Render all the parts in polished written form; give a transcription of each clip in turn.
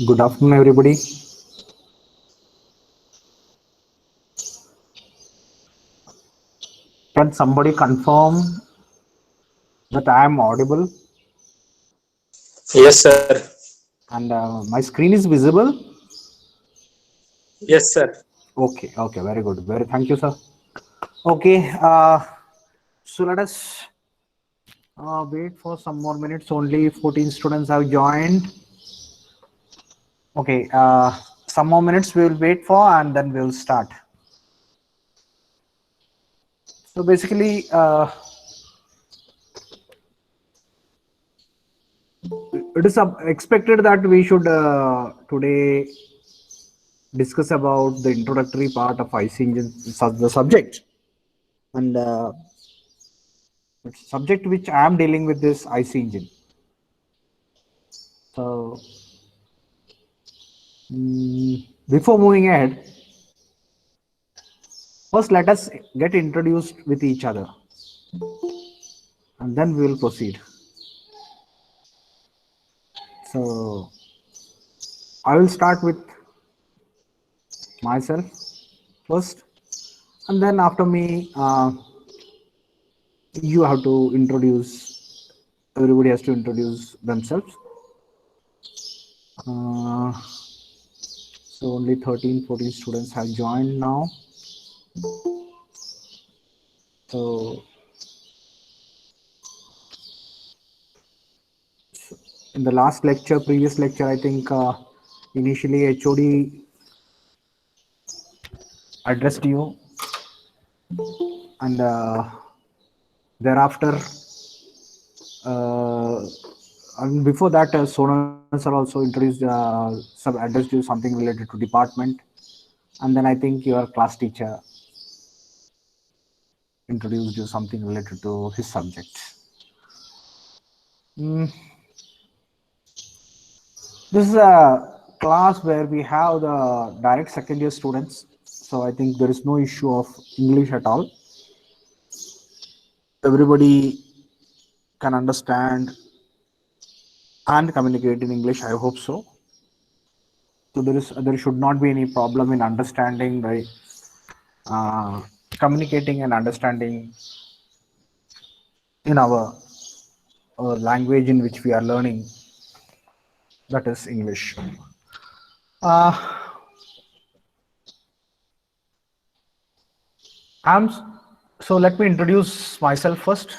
Good afternoon, everybody. Can somebody confirm that I am audible Yes, sir. and my screen is visible? Yes, sir. Okay, very good. Very thank you, sir. Okay, so let us wait for some more minutes. Only 14 students have joined. Okay, some more minutes we will wait for and then we will start. So basically, it is expected that we should today discuss about the introductory part of IC engine, the subject, and subject which I am dealing with this IC engine. So before moving ahead, first let us get introduced with each other, and then we will proceed. So I will start with myself first, and then after me, you have to introduce. Everybody has to introduce themselves. Uh, so only 13, 14 students have joined now. So in the last lecture, previous lecture, I think initially HOD addressed you, and thereafter, uh, and before that, Sonal sir also introduced some addressed you something related to department, and then I think your class teacher introduced you something related to his subject. Mm, this is a class where we have the direct second year students, so I think there is no issue of English at all. Everybody can understand and communicate in English. I hope so. So there should not be any problem in understanding by uh, communicating and understanding in our language in which we are learning, that is English. Uh, I'm so let me introduce myself first.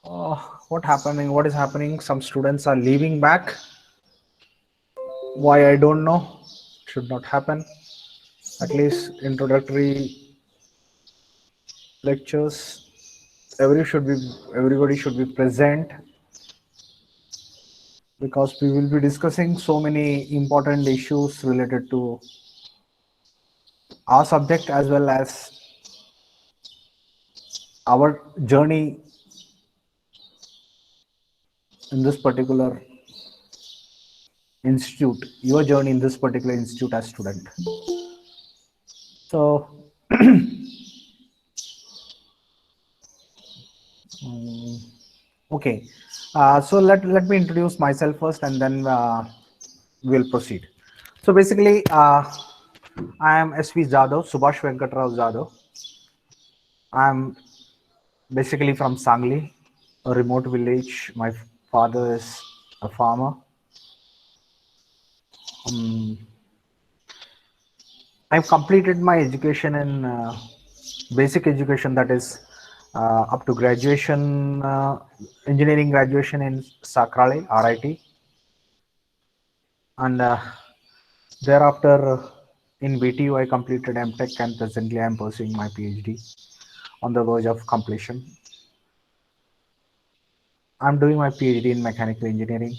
Uh, what is happening? Some students are leaving back. Why I don't know. Should not happen. At least introductory lectures. Everybody should be present because we will be discussing so many important issues related to our subject as well as our journey in this particular institute, your journey in this particular institute as student. So okay, so let me introduce myself first and then we'll proceed. So basically, I am SV Jadhav, Subhash Venkatrao Jadhav. I'm basically from Sangli, a remote village. My father is a farmer. Um, I've completed my education in basic education, that is up to graduation, engineering graduation in Sakrale, RIT, and thereafter in BTU I completed MTech, and presently I am pursuing my PhD on the verge of completion. I'm doing my PhD in mechanical engineering,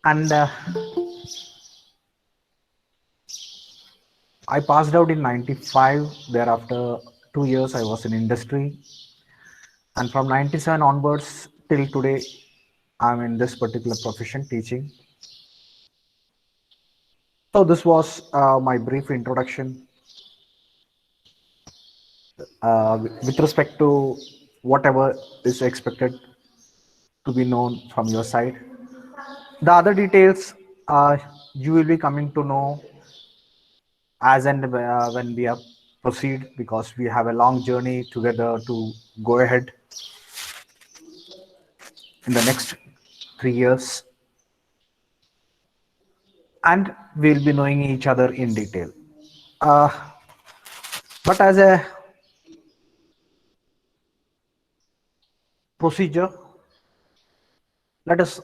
and I passed out in 95. Thereafter 2 years I was in industry, and from 97 onwards till today I'm in this particular profession teaching. So this was my brief introduction with respect to whatever is expected to be known from your side. The other details you will be coming to know as and when we are proceed, because we have a long journey together to go ahead in the next 3 years, and we'll be knowing each other in detail. Uh, but as a procedure, let us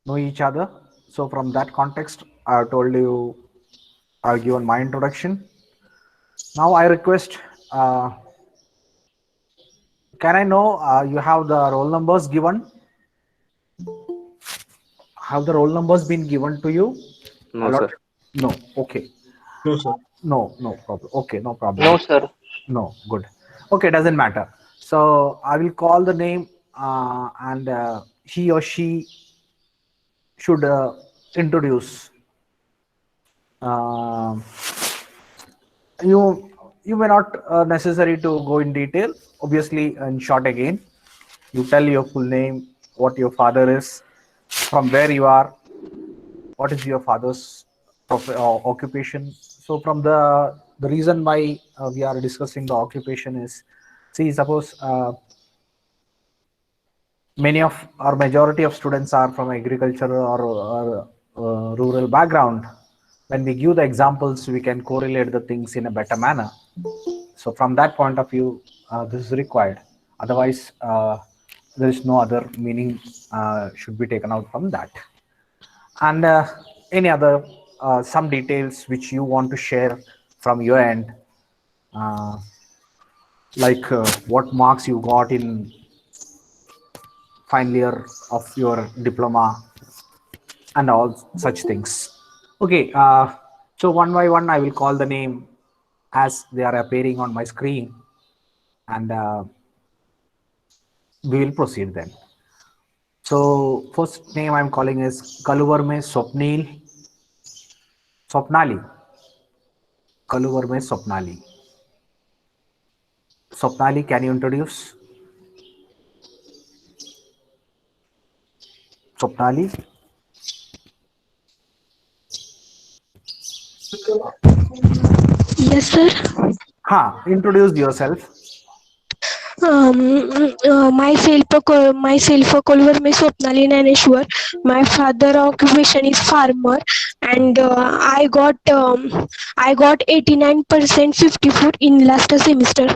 know each other. So from that context, I told you, I've given my introduction. Now I request, can I know you have the roll numbers given? Have the roll numbers been given to you? No, sir. Allotted? No. Okay. No, sir. No, no problem. Okay, no problem. No, sir. No, good. Okay, doesn't matter. So I will call the name, and he or she should introduce. Um you you may not necessary to go in detail. Obviously, in short, again, you tell your full name, what your father is, from where you are, what is your father's occupation. So from the reason why we are discussing the occupation is, see, suppose many of our majority of students are from agriculture or rural background. When we give the examples, we can correlate the things in a better manner. So from that point of view, this is required. Otherwise, there is no other meaning should be taken out from that. And any other some details which you want to share from your end, uh, like what marks you got in final year of your diploma and all such things. Okay, so one by one, I will call the name as they are appearing on my screen, and we will proceed then. So first name I'm calling is Kaluvarme Swapnali. Kaluvarme Swapnali. Swapnali, can you introduce? Swapnali? Yes, sir. Introduce yourself. Myself, Kolvar me Swapnali Naneshwar. My father occupation is farmer, and I got 89% 54 in last semester,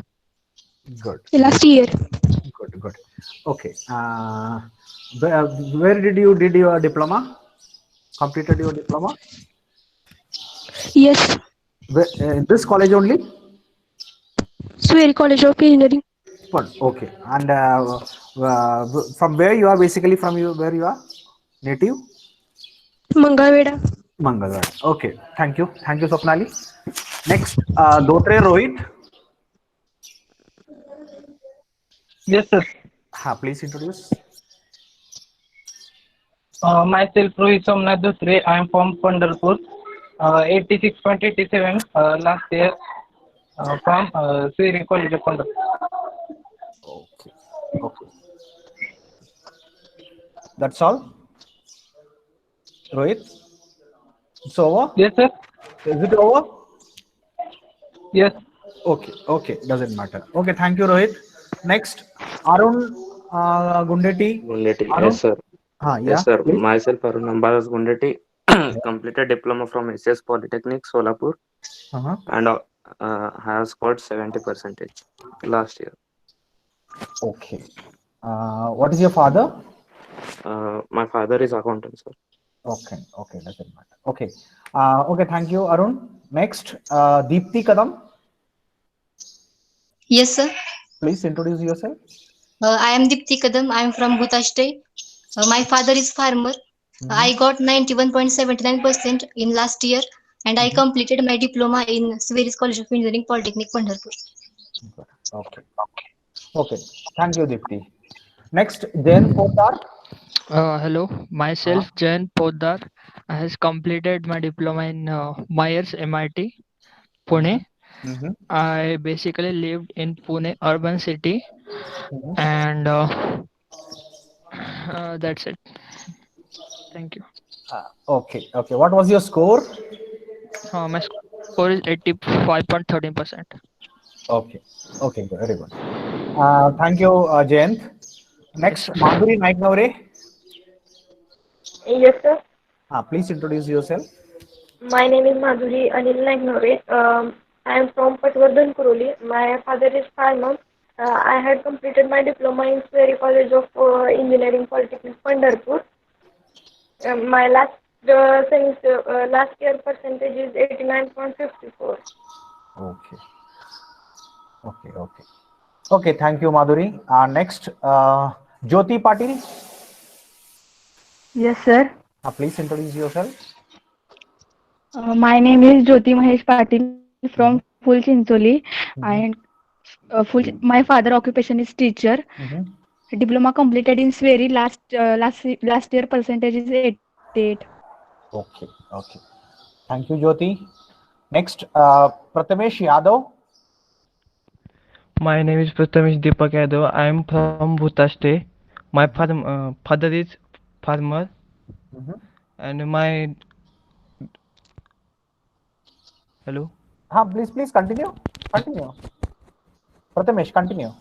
Good, good, last year. good, good. Okay. Where did your diploma? Completed your diploma? Yes, In this college only? Sweri College of Engineering, But okay. And from where you are, basically from you, where you are? Native? Mangalveda. Mangalwad. Okay. Thank you. Thank you, Swapnali. Next, Dotre Rohit. Yes, sir. Please introduce. Myself, Rohit Somnath Dusre. I am from Pandharpur. 86.87 last year from Sweri College of Pandharpur. Okay. Okay. That's all, Rohit. It's over. Yes, sir. Is it over? Yes. Okay. Okay. Doesn't matter. Okay. Thank you, Rohit. Next, Arun Gundeti. Gundeti. Yes, Arun. sir. Yeah. Yes, sir. Please. Myself, Arun Ambalas Gundeti, Yeah. completed diploma from SS Polytechnic, Solapur, Uh-huh. and has scored 70% last year. Okay. What is your father? My father is accountant, sir. Okay. Okay. Doesn't matter. Okay. Okay. Thank you, Arun. Next, Deepthi Kadam. Yes, sir. Please introduce yourself. I am Dipti Kadam. I am from Bhutashte. My father is farmer. Mhm. I got 91.79% in last year, and I Mhm. completed my diploma in Sweris College of Engineering Polytechnic Pandharpur. Okay. Okay. Thank you, Deepthi. Next, Jain Poddar. Hello, Uh, myself Jayan Poddar. I has completed my diploma in Myers MIT, Pune. mhm, mhm, I basically lived in Pune urban city, mhm, and That's it. Thank you. Okay. Okay. What was your score? My score is 85.13%. Okay. Okay. Good. Very good. Thank you, Jayant. Next, Yes, sir. Madhuri Naiknavare. Yes, sir. Please introduce yourself. My name is Madhuri Anil Nagnore. I am from Patwardhan, Kuroli. My father is farmer. I had completed my diploma in Sweri College of Engineering Polytechnic, Pandharpur. My last year percentage is 89.54. Okay. Okay. Okay. Okay. Thank you, Madhuri. Next, Jyoti Patil. Yes, sir. Please introduce yourself. My name is Jyoti Mahesh Patil from Mhm. Full Chincholi, Mhm. and my father occupation is teacher. Mhm. Diploma completed in Sweri. Last year percentage is 88. Okay. Okay. Thank you, Jyoti. Next, Prathamesh Yadav. My name is Prathamesh Deepak Yadav. I am from Bhutaste. My father is farmer, Mhm. and my hello. Please continue. Continue. Prathamesh, continue.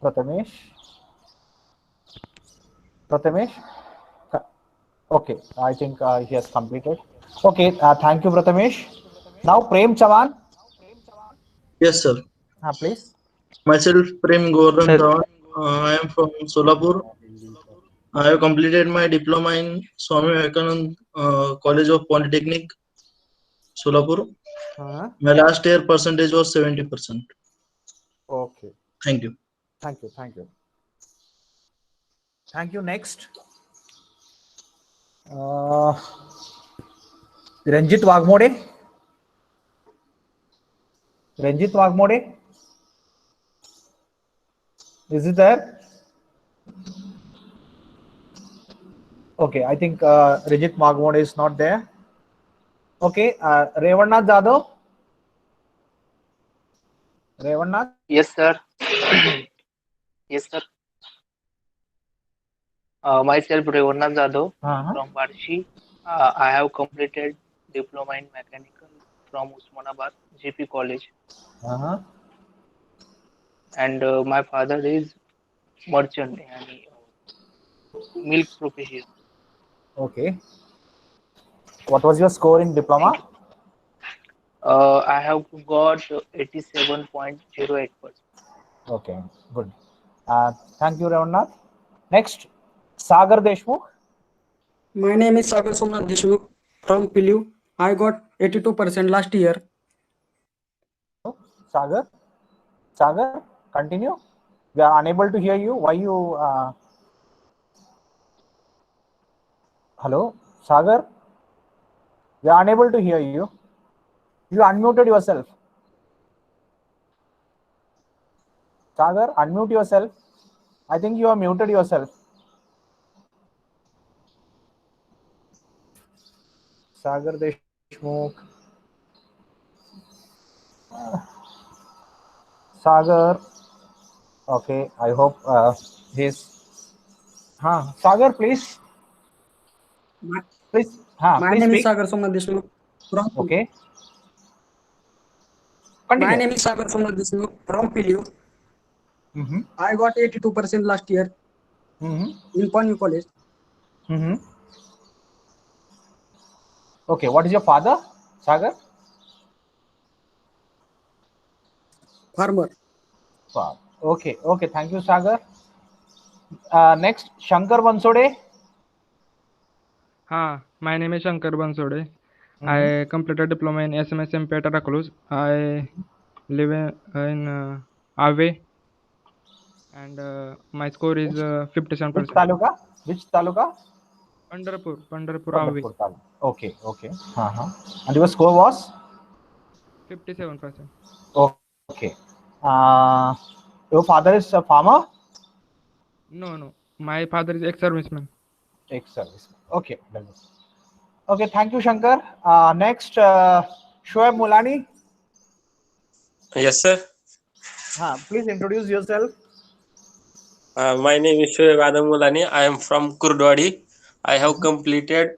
Prathamesh. Prathamesh. Okay, I think he has completed. Okay, thank you, Prathamesh. Now, Prem Chavan. Yes, sir. Please. Myself, Prem Govardhan Sir, Chavan. I am from Solapur. I have completed my diploma in Swami Vivekanand College of Polytechnic, Solapur. My last year percentage was 70%. Okay. Thank you. Thank you. Thank you. Thank you. Next, Ranjit Wagmode. Ranjit Wagmode. Is it there? Okay, I think Ranjit Wagmode is not there. Okay, Revannath Jadhav. Revannath. Yes, sir. Yes, sir. Myself, Revannath Jadhav from Barshi. I have completed diploma in mechanical from Usmanabad GP College, and my father is merchant and milk profession. Okay. What was your score in diploma? Thank you. I have got 87.08%. Okay, good. Thank you, Revannath. Next, Sagar Deshmukh. My name is Sagar Somnath Deshmukh from Pilu. I got 82% last year. Sagar, Sagar, continue. We are unable to hear you. Why you? Hello, Sagar. We are unable to hear you. You unmuted yourself. Sagar, unmute yourself. I think you are muted yourself. Sagar Deshmukh. Sagar. Okay, I hope he's. Sagar, please. Please. My Please name is speak. Sagar Somnath Deshmukh from Okay. My Continue. name is Sagar Somnath Deshmukh from Pilu. Mm-hmm. I got 82% last year in Panyu College. Mm-hmm. Okay, what is your father, Sagar? Farmer. Wow. Okay, okay. Thank you, Sagar. Next, Shankar Bansode. My name is Shankar Bansode. I completed diploma in SMSM Petarakulus. I live in Ave, and my score is 57%. Which taluka? Which taluka? Pandharpur, Ave. Pandharpur taluka. Okay, okay. And your score was? 57%. Okay. Your father is a farmer? No. My father is ex-serviceman. Ex-serviceman. Okay. Okay, thank you, Shankar. Next, Shoaib Mulani. Yes, sir. Please introduce yourself. My name is Shoaib Adam Mulani. I am from Kurdwadi. I have completed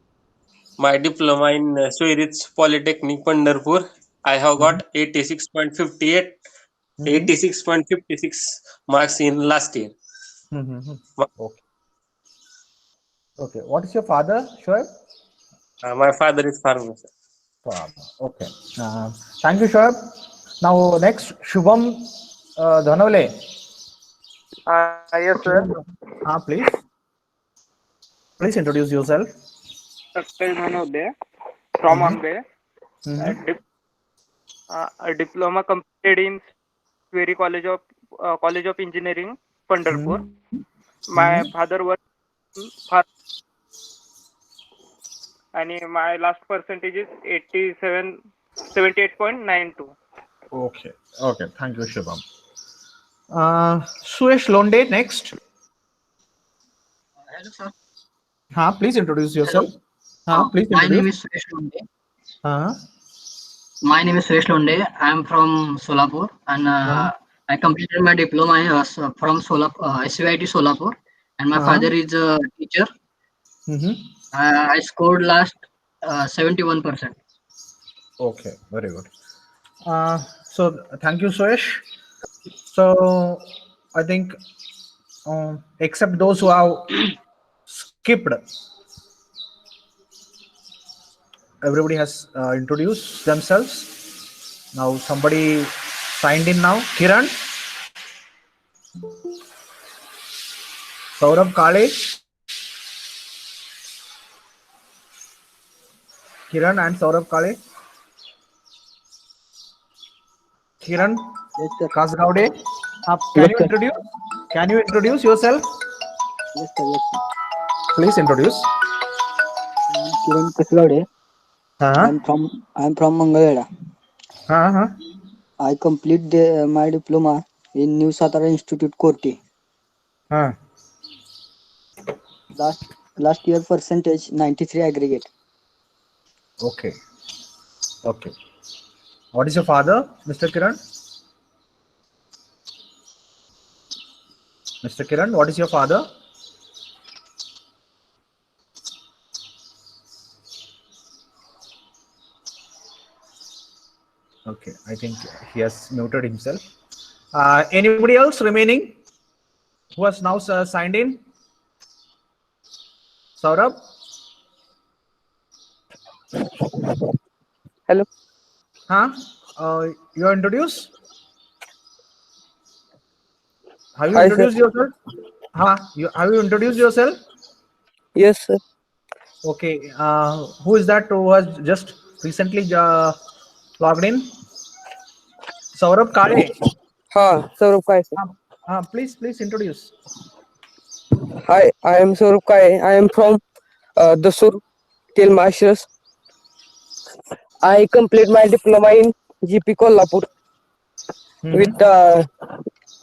my diploma in Soiritz Polytechnic, Pandharpur. I have got 86.58, 86.56 marks in last year. Okay. Okay. What is your father, Shoaib? My father is farmer. Farmer. Okay. Thank you, Shoaib. Now next, Shubham Dhanavale. Yes, sir. Please. Please introduce yourself. Sakshay Dhanavale from Ambe. A diploma completed in Sweri College of Engineering, Pandharpur. My father was and my last percentage is 78.92. Okay. Okay. Thank you, Shubham. Suresh Londe next. Hello, sir. Please introduce yourself. Please My name introduce. is Suresh Londe. Uh-huh. My name is Suresh Londe. I am from Solapur, and I completed my diploma from SVIT Solapur, and my father is a teacher. I scored last 71%. Okay, very good. So thank you, Suresh. So I think except those who have skipped, everybody has introduced themselves. Now somebody signed in now. Kiran, Saurabh Kale, Kiran and Saurabh Kale. Kiran Kasgaude. Can you introduce yourself? Yes, sir. Yes, sir. Please introduce. Kiran Kasgaude. I'm from Mangalweda. I complete my diploma in New Satara Institute, Korti. Last year percentage 93 aggregate. Okay. Okay. What is your father, Mr. Kiran? Mr. Kiran, what is your father? Okay, I think he has muted himself. Anybody else remaining who has now signed in? Saurabh? Hello. You are introduced? Have you Hi, introduced sir. yourself? Have you introduced yourself? Yes, sir. Okay. Who is that who has just recently logged in? Saurabh Kale. Saurabh Kai, sir. Please introduce. Hi, I am Saurabh Kai. I am from Dasur, Masters. I complete my diploma in GP Kolhapur with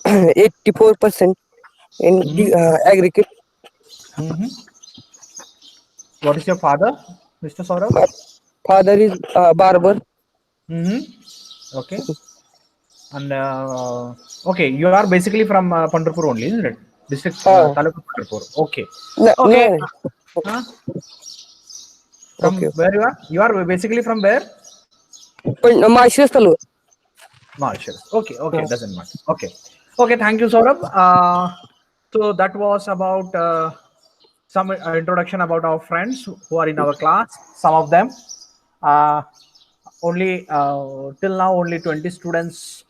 84% in aggregate. What is your father, Mr. Saurabh? Father is barber. Okay. And okay, you are basically from Pandharpur only, isn't it? District Taluka Pandharpur. Okay. Okay. No. From where you are? You are basically from where? Mauritius Taluka. Mauritius. Okay. Okay. Doesn't matter. Okay. Okay. Thank you, Saurabh. So that was about some introduction about our friends who are in our class. Some of them. Only till now, only 20 students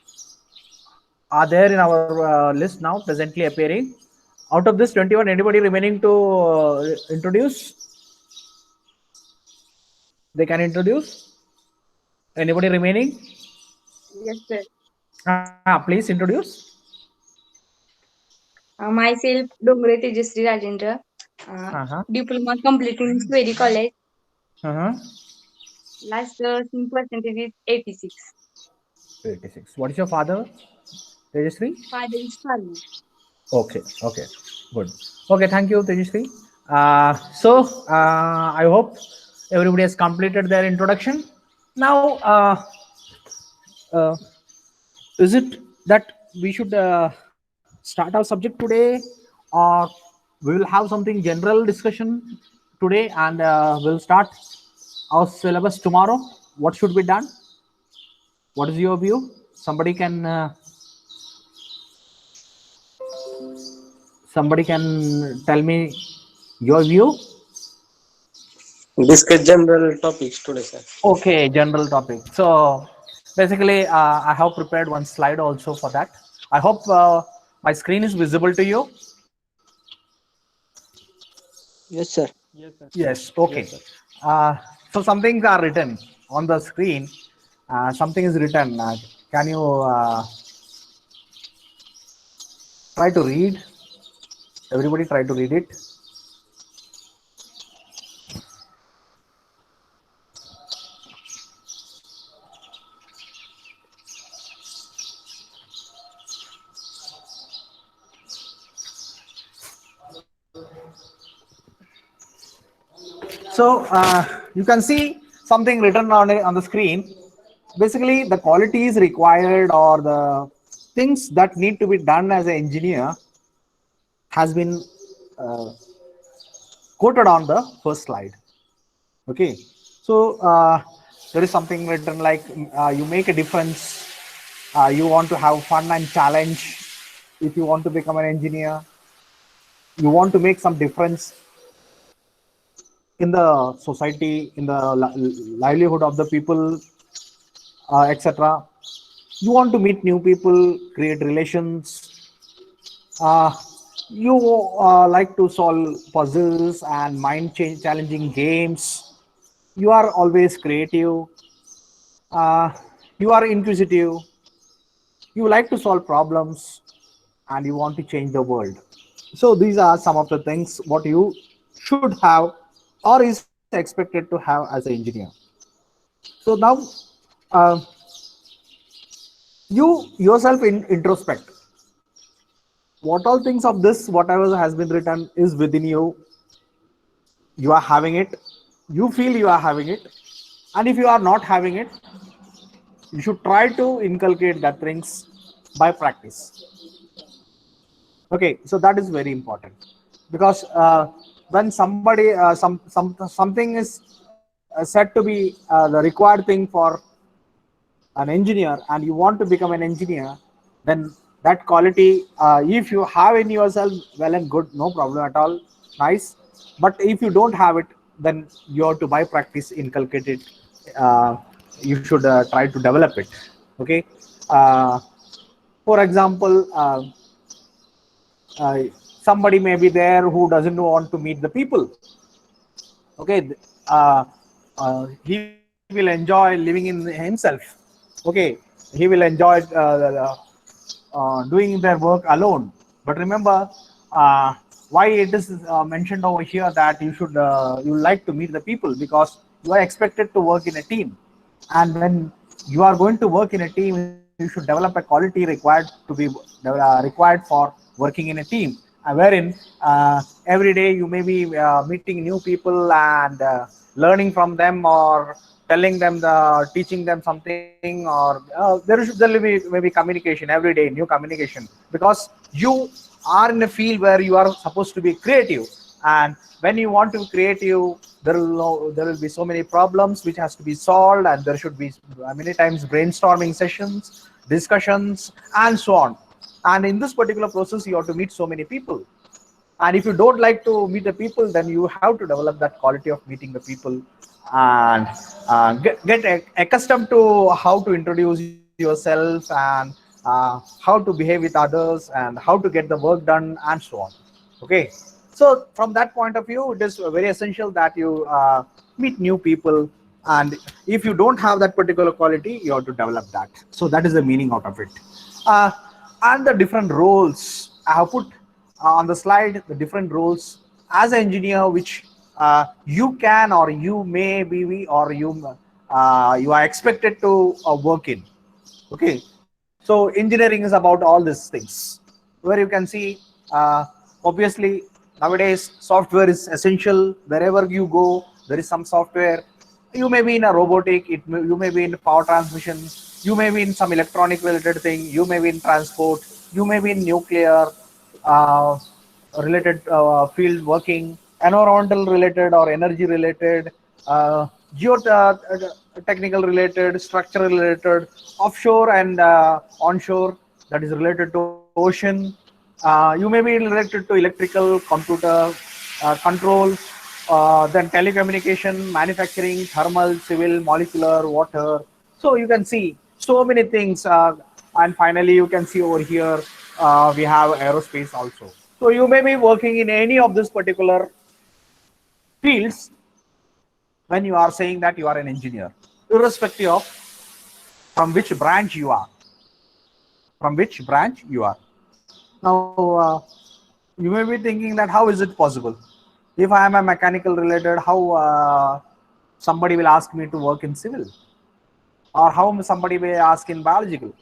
are there in our list now, presently appearing. Out of this 21, anybody remaining to introduce? They can introduce. Anybody remaining? Yes, sir. Please introduce. Myself, Dongre Tejasri Rajendra. Diploma completing in Sweri College. Last percentage is 86. 86. What is your father, Tejasri? Father is farmer. Okay. Okay. Good. Okay. Thank you, Tejasri. So I hope everybody has completed their introduction. Now, is it that we should start our subject today, or we will have something general discussion today, and we'll start our syllabus tomorrow? What should be done? What is your view? Somebody can tell me your view. Discuss general topics today, sir. Okay, general topic. So basically, I have prepared one slide also for that. I hope my screen is visible to you. Yes, sir. Yes. Okay. So some things are written on the screen. Something is written. Can you try to read? Everybody try to read it. So you can see something written on the screen. Basically, the qualities required or the things that need to be done as an engineer has been quoted on the first slide. Okay, so there is something written like you make a difference. You want to have fun and challenge. If you want to become an engineer, you want to make some difference in the society, in the livelihood of the people, etc. You want to meet new people, create relations. You like to solve puzzles and challenging games. You are always creative. You are inquisitive. You like to solve problems, and you want to change the world. So these are some of the things what you should have or is expected to have as an engineer. So now you yourself introspect. What all things of this, whatever has been written, is within you. You are having it. You feel you are having it. And if you are not having it, you should try to inculcate that things by practice. Okay, so that is very important, because when somebody something is said to be the required thing for an engineer, and you want to become an engineer, then that quality, if you have in yourself, well and good, no problem at all, nice. But if you don't have it, then you have to by practice inculcate it. You should try to develop it. Okay, for example, somebody may be there who doesn't want to meet the people. Okay, he will enjoy living in himself. Okay, he will enjoy doing their work alone. But remember, why it is mentioned over here that you should you like to meet the people, because you are expected to work in a team, and when you are going to work in a team, you should develop a quality required to be required for working in a team, wherein every day you may be meeting new people and learning from them, or telling them teaching them something, or there will be maybe communication every day, new communication, because you are in a field where you are supposed to be creative. And when you want to be creative, there will be so many problems which has to be solved, and there should be many times brainstorming sessions, discussions, and so on. And in this particular process, you have to meet so many people. And if you don't like to meet the people, then you have to develop that quality of meeting the people, and get accustomed to how to introduce yourself, and how to behave with others, and how to get the work done, and so on. Okay, so from that point of view, it is very essential that you meet new people, and if you don't have that particular quality, you have to develop that. So that is the meaning out of it. And the different roles I have put on the slide, the different roles as an engineer, which you can, or you may be, or you are expected to work in. Okay, so engineering is about all these things, where you can see obviously nowadays software is essential. Wherever you go, there is some software. You may be in a robotic, you may be in power transmission, you may be in some electronic related thing, you may be in transport, you may be in nuclear related field working, environmental related or energy related, geotechnical related, structural related, offshore and onshore, that is related to ocean. You may be related to electrical, computer, control, then telecommunication, manufacturing, thermal, civil, molecular, water. So you can see so many things. And finally, you can see over here, we have aerospace also. So you may be working in any of these particular fields when you are saying that you are an engineer, irrespective of from which branch you are. From which branch you are. Now, you may be thinking that how is it possible? If I am a mechanical related, how somebody will ask me to work in civil? Or how somebody may ask in biological?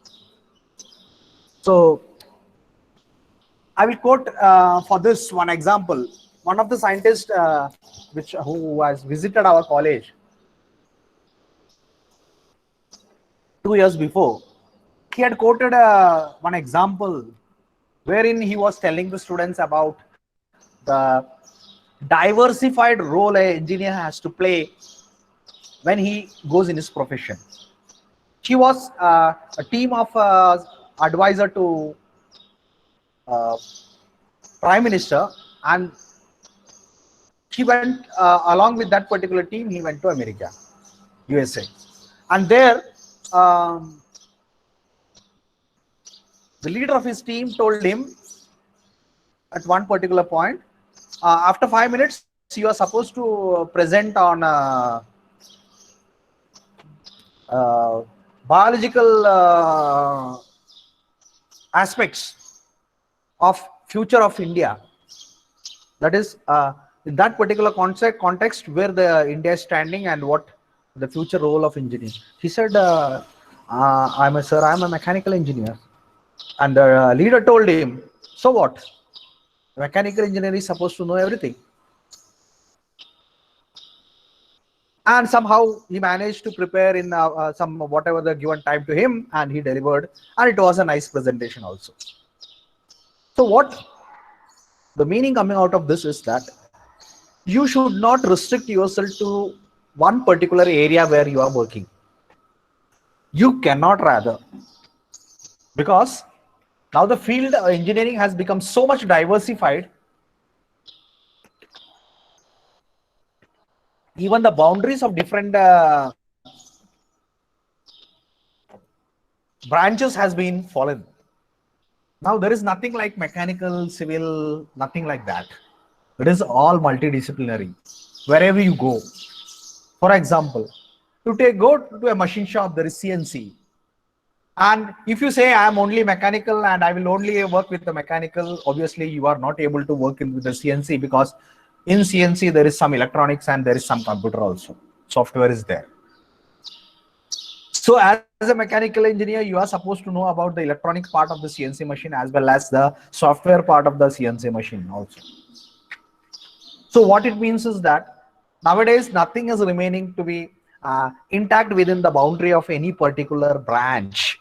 So, I will quote for this one example. One of the scientists who has visited our college 2 years before, he had quoted one example wherein he was telling the students about the diversified role an engineer has to play when he goes in his profession. She was a team of advisor to Prime Minister, and he went along with that particular team. He went to America, USA, and there the leader of his team told him at one particular point, after 5 minutes, you are supposed to present on biological aspects of future of India. That is in that particular context where the India is standing and what the future role of engineering. He said, I'm a mechanical engineer. And the leader told him, so what? Mechanical engineer is supposed to know everything. And somehow he managed to prepare in some whatever the given time to him, and he delivered, and it was a nice presentation also. So what the meaning coming out of this is that you should not restrict yourself to one particular area where you are working. You cannot rather, because now the field of engineering has become so much diversified. Even the boundaries of different branches has been fallen. Now there is nothing like mechanical, civil, nothing like that. It is all multidisciplinary. Wherever you go, for example, go to a machine shop, there is CNC. And if you say I am only mechanical and I will only work with the mechanical, obviously you are not able to work with the CNC, because in CNC there is some electronics and there is some computer also. Software is there. So as a mechanical engineer, you are supposed to know about the electronic part of the CNC machine as well as the software part of the CNC machine also. So what it means is that nowadays nothing is remaining to be intact within the boundary of any particular branch.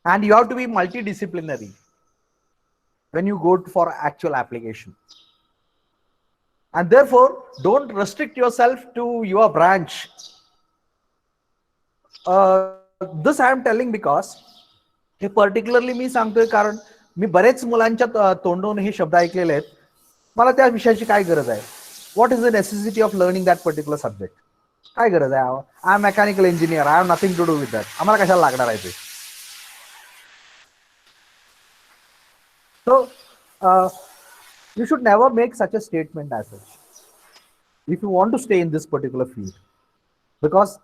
And you have to be multidisciplinary when you go for actual application. And therefore, don't restrict yourself to your branch. This I am telling because hey particularly मी सांगतोय कारण मी बरेच मुलांच्या तोंडून हे शब्द ऐकलेले आहेत. मला त्या विषयाची काय गरज आहे? What is the necessity of learning that particular subject? काय गरज आहे? I am mechanical engineer. I have nothing to do with that. आम्हाला कशाला लागणार आहे ते? So you should never make such a statement as such if you want to stay in this particular field, because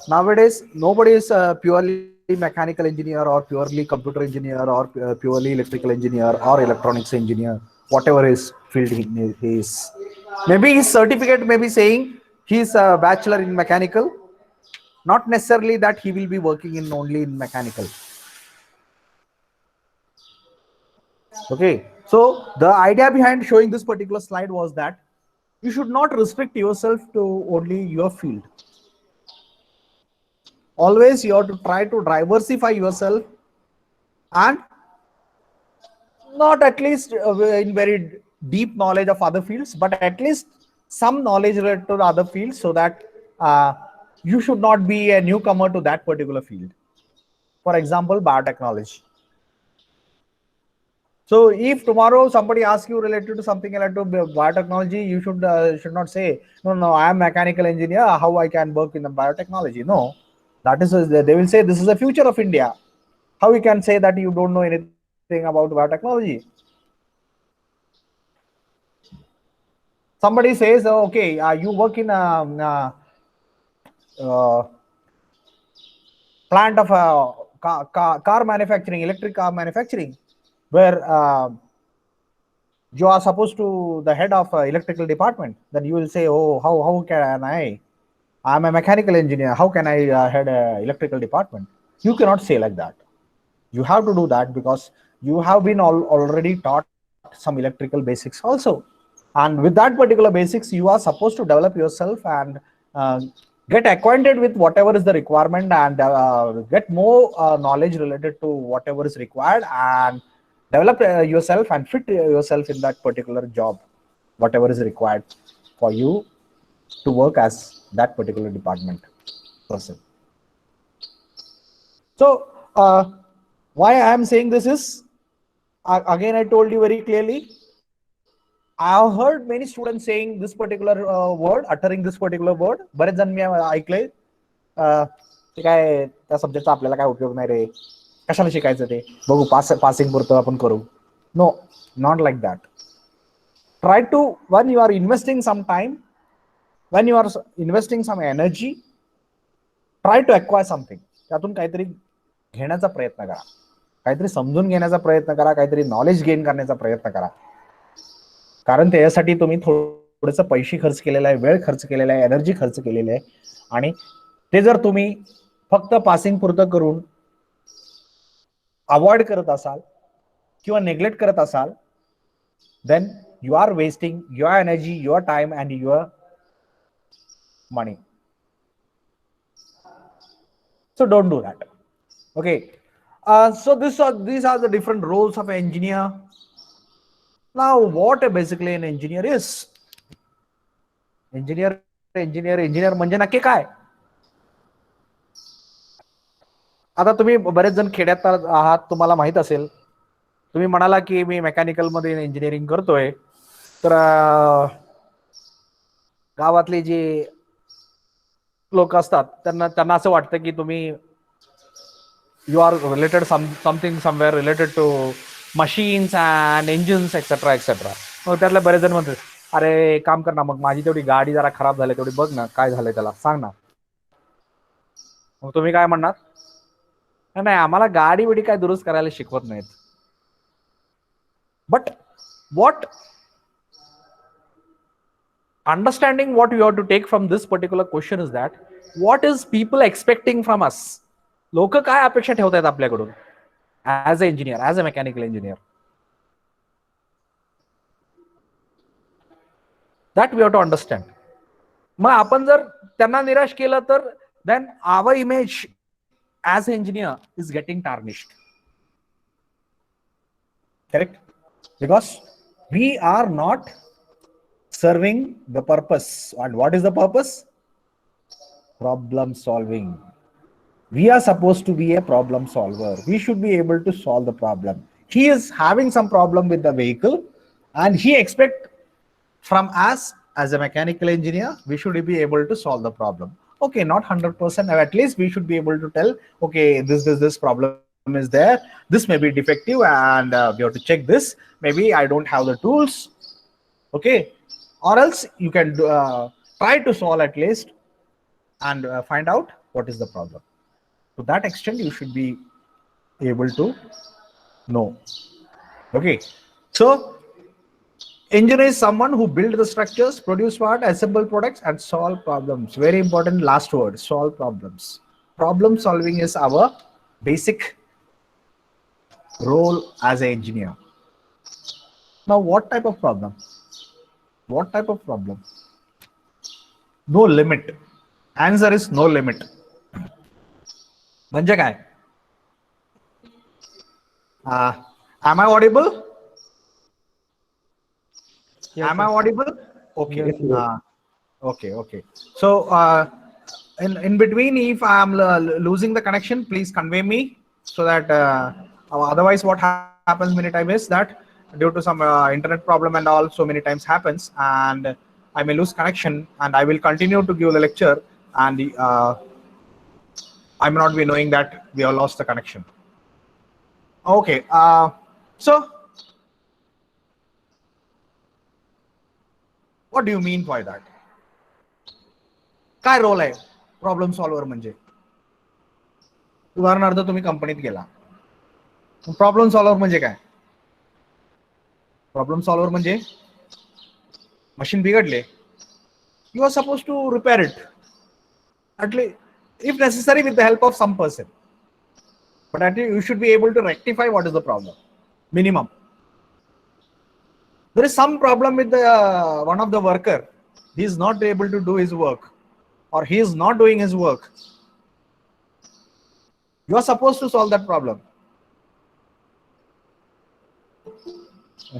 nowadays nobody is purely mechanical engineer or purely computer engineer or purely electrical engineer or electronics engineer, whatever his field he is. Maybe his certificate may be saying he is a bachelor in mechanical, not necessarily that he will be working in only in mechanical. Okay, so the idea behind showing this particular slide was that you should not restrict yourself to only your field. Always you have to try to diversify yourself, and not at least in very deep knowledge of other fields, but at least some knowledge related to the other fields, so that you should not be a newcomer to that particular field. For example, biotechnology. So if tomorrow somebody asks you related to something related to biotechnology, you should not say, no, I am mechanical engineer, how I can work in the biotechnology. No, that is, they will say this is the future of India. How you can say that you don't know anything about biotechnology? Somebody says, okay, you work in a plant of car manufacturing, electric car manufacturing, where you are supposed to the head of electrical department. Then you will say, oh, how can I'm a mechanical engineer, how can I head a electrical department? You cannot say like that. You have to do that because you have been already taught some electrical basics also, and with that particular basics you are supposed to develop yourself and get acquainted with whatever is the requirement, and get more knowledge related to whatever is required, and develop yourself and fit yourself in that particular job, whatever is required for you to work as that particular department person. So why I am saying this is, again, I told you very clearly, I have heard many students saying this particular word, uttering this particular word. बरेच जण मी ऐकले, ते काय त्या सब्जेक्टचा आपल्याला काय उपयोग नाही रे, कशाला शिकायचं ते, बघू पासिंग पुरतं आपण करू. No, not like that. Try to, when you are investing some time, when you are investing some energy, try to acquire something. त्यातून काहीतरी घेण्याचा प्रयत्न करा, काहीतरी समजून घेण्याचा प्रयत्न करा, काहीतरी नॉलेज गेन करण्याचा प्रयत्न करा. कारण त्यासाठी तुम्ही थोडंसं पैसे खर्च केलेला आहे, वेळ खर्च केलेला आहे, एनर्जी खर्च केलेली आहे, आणि ते जर तुम्ही फक्त पासिंग पुरतं करून अवॉइड करत असाल किंवा नेग्लेक्ट करत असाल, then you are wasting your energy, your time and your money. So don't do that. Okay. So these are the different roles of an engineer. Now, what basically an engineer is? Engineer म्हणजे नक्की काय? आता तुम्ही बरेच जण खेड्यात आहात, तुम्हाला माहित असेल, तुम्ही म्हणाला की मी मेकॅनिकल मध्ये इंजिनिअरिंग करतोय, तर गावातले जे लोक असतात त्यांना असं वाटतं की तुम्ही you are related something somewhere related to machines and engines etc. मग त्यातले बरेच जण म्हणतात, अरे काम कर ना, मग माझी तेवढी गाडी जरा खराब झाली, तेवढी बघ ना, काय झालंय त्याला सांग ना. मग तुम्ही काय म्हणणार? नाही, आम्हाला गाडी बिडी काय दुरुस्त करायला शिकवत नाहीत. But understanding what you have to take from this particular question is that what is people expecting from us? लोक काय अपेक्षा ठेवतात आपल्याकडून as a engineer, as a mechanical engineer? That we have to understand. मग आपण जर त्यांना निराश केलं तर then our image as an engineer is getting tarnished. Correct? Because we are not serving the purpose. And what is the purpose? Problem solving. We are supposed to be a problem solver. We should be able to solve the problem. He is having some problem with the vehicle and he expects from us as a mechanical engineer, we should be able to solve the problem. Okay, not 100%, at least we should be able to tell, okay, this problem is there, this may be defective and we have to check this, maybe I don't have the tools, okay, or else you can try to solve at least and find out what is the problem. To that extent you should be able to know. Okay, so engineer is someone who build the structures, produce part, assemble products and solve problems. Very important last word, solve problems. Problem solving is our basic role as an engineer. Now, what type of problem? What type of problem? No limit. Answer is no limit. म्हणजे काय? Am I audible? Yes, Am sir. I audible? Okay. Yes. Okay. So in between, if I am losing the connection, please convey me, so that otherwise what happens many times is that due to some internet problem and all, so many times happens, and I may lose connection, and I will continue to give the lecture, and I may not be knowing that we have lost the connection. Okay. So what do you mean by that? काय role आहे problem solver म्हणजे? उदाहरणार्थ तुम्ही कंपनीत गेला, problem solver म्हणजे काय? Problem solver म्हणजे मशीन बिघडले, you are suppose to repair it, if necessary with the help of some person, but at least you should be able to rectify what is the problem. Minimum. There is some problem with the one of the worker. He is not able to do his work, or he is not doing his work. You are supposed to solve that problem.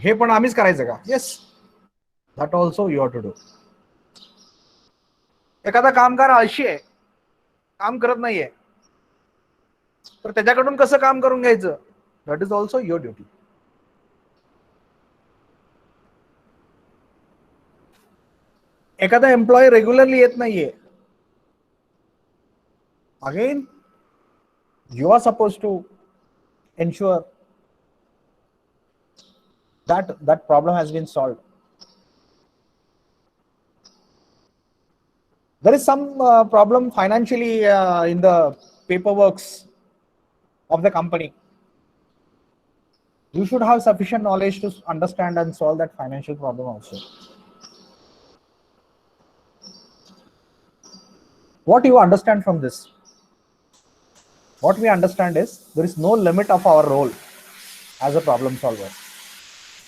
हे पण आम्हीच करायचं का? Yes, that also you have to do. एखादा कामगार आळशी आहे, काम करत नाहीये, तर त्याच्याकडून कसं काम करून घ्यायचं? That is also your duty. एखादा एम्प्लॉई रेग्युलरली येत नाहीये, again you are supposed to ensure that that problem has been solved. There is some problem financially in the paperworks of the company. You should have sufficient knowledge to understand and solve that financial problem also. What do you understand from this? What we understand is there is no limit of our role as a problem solver.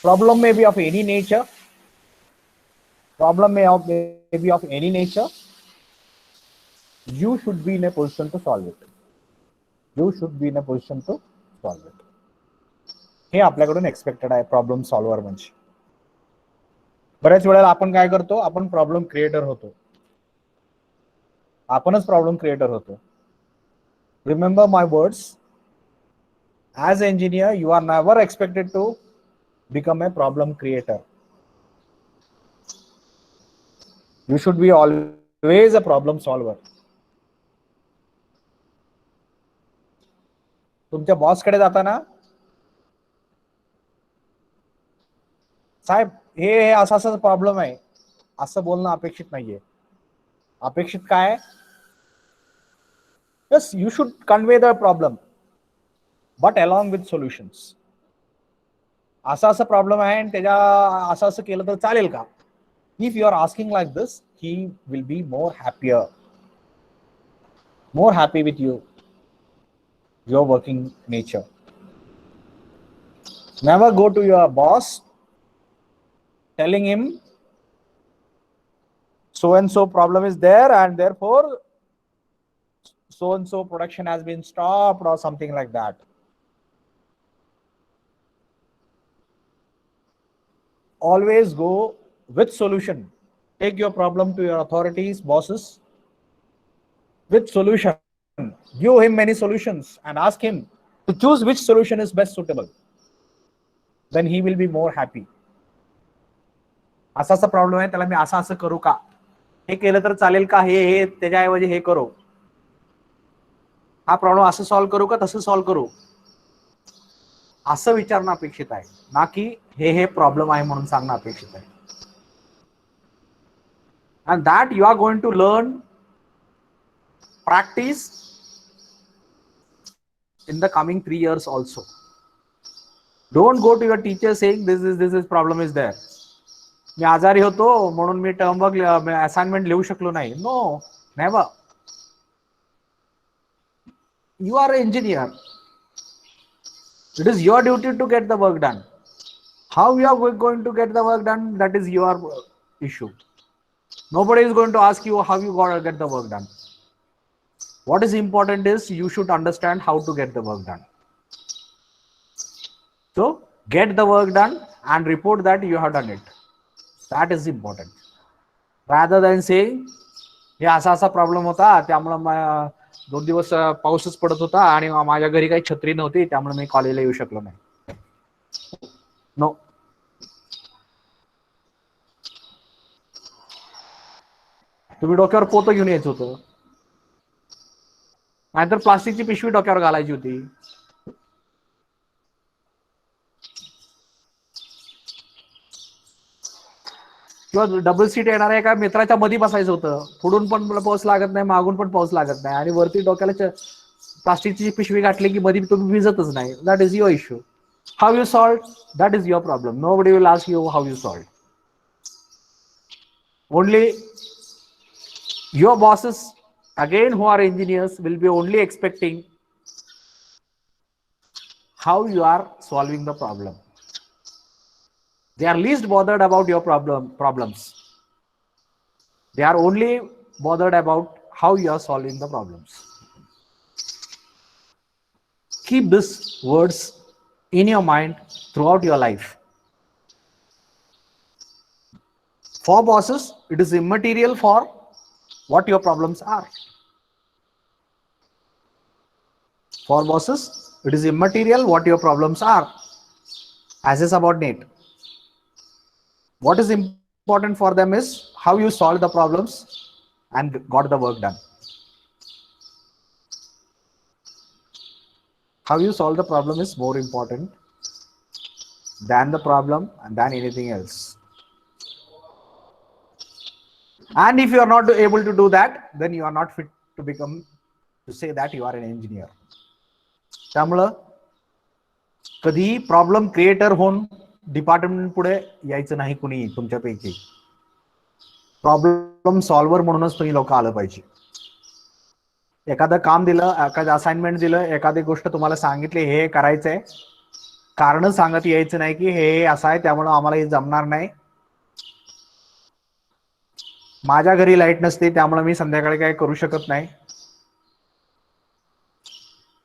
Problem may be of any nature. Problem may be of any nature. You should be in a position to solve it. You should be in a position to solve it. हे आपल्याकडून expected आहे problem solver म्हणजे. बऱ्याच वेळेला आपण काय करतो, आपण problem creator होतो. आपणच प्रॉब्लेम क्रिएटर होतो. Remember my words. As an engineer, you are never expected to become a problem creator. You should be always a problem solver. तुमच्या बॉस कडे जाताना, साहेब हे असा प्रॉब्लेम आहे, असं बोलणं अपेक्षित नाहीये. अपेक्षित काय? Yes, you should convey the problem, but along with solutions. असा प्रॉब्लेम आहे आणि त्याच्या असं केलं तर चालेल का? If you are asking like this, he will be more happy with you, your working nature. Never go to your boss telling him so and so problem is there and therefore so and so production has been stopped or something like that. Always go with solution. Take your problem to your authorities, bosses, with solution. Give him many solutions and ask him to choose which solution is best suitable. Then he will be more happy. असा problem आहे, त्याला मी असं करू का, हे केलं तर चालेल का, हे त्याच्याऐवजी हे करू, हा प्रॉब्लेम असं सॉल्व्ह करू का तसं सॉल्व्ह करू, असं विचारणं अपेक्षित आहे, ना की हे प्रॉब्लेम आहे म्हणून सांगणं अपेक्षित आहे. And that you are going to learn, practice in the coming 3 years also. Don't go to your teacher saying this is problem is there. मी आजारी होतो म्हणून मी टर्म वर्क असाइनमेंट लिहू शकलो नाही. No, never. You are an engineer. It is your duty to get the work done. How you are going to get the work done, that is your issue. Nobody is going to ask you how you got to get the work done. What is important is you should understand how to get the work done. So get the work done and report that you have done it. That is important. Rather than saying हे असा असा problem होता त्यामुळे 2 दिवस पाऊसच पडत होता आणि माझ्या घरी काही छत्री नव्हती त्यामुळे मी कॉलेजला येऊ शकलो नाही. नो. तुम्ही डोक्यावर पोतं घेऊन यायचं होतं, नाहीतर प्लास्टिकची पिशवी डोक्यावर घालायची होती. किंवा डबल सीट येणाऱ्या एका मित्राच्या मध्ये बसायचं होतं. पुढून पण पाऊस लागत नाही, मागून पण पाऊस लागत नाही आणि वरती डोक्याला प्लास्टिकची पिशवी घातली की मध्ये तुम्ही भिजतच नाही. That is your issue. How you solve, that is your problem. Nobody will ask you how you solve. Only your bosses again who are engineers will be only expecting how you are solving the problem. They are least bothered about your problems. They are only bothered about how you are solving the problems. Keep these words in your mind throughout your life. For bosses, it is immaterial for what your problems are. For bosses, it is immaterial what your problems are as a subordinate. What is important for them is how you solve the problems and got the work done. How you solve the problem is more important than the problem and than anything else. And if you are not able to do that, then you are not fit to become, to say that you are an engineer. त्यामुळं कधी problem creator होऊन department पुढे यायचं नाही कुणी तुमच्यापैकी. Problem solver म्हणूनच तुम्ही लोक आलं पाहिजे. एखादं काम दिलं, एखादं असाइनमेंट दिलं, एखादी गोष्ट तुम्हाला सांगितली हे करायचंय, कारण सांगत यायचं नाही की हे असं आहे त्यामुळे आम्हाला हे जमणार नाही. माझ्या घरी लाईट नसते त्यामुळे मी संध्याकाळी काय करू शकत नाही.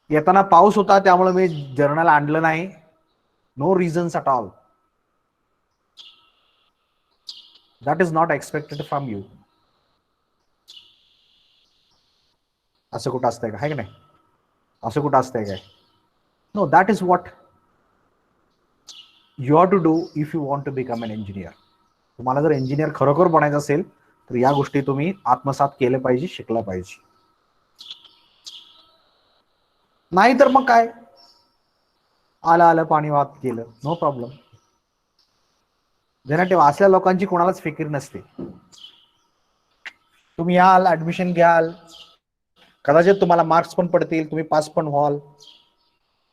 येताना पाऊस होता त्यामुळे मी जर्नल आणलं नाही. No reasons at all. That is not expected from you. असं कुठं असतंय का, आहे की नाही? असं कुठं असतंय काय? No, that is what you have to do if you want to become an engineer. तुम्हाला जर इंजिनियर खरोखर बनायचं असेल तर या गोष्टी तुम्ही आत्मसात केलं पाहिजे, शिकला पाहिजे. नाही तर मग काय, आलं आलं पाणी वाहत गेलं, नो प्रॉब्लेम. जेनेटिव्ह असल्या लोकांची कोणालाच फिकीर नसते. तुम्ही याल, ऍडमिशन घ्याल, कदाचित तुम्हाला मार्क्स पण पडतील, तुम्ही पास पण व्हाल,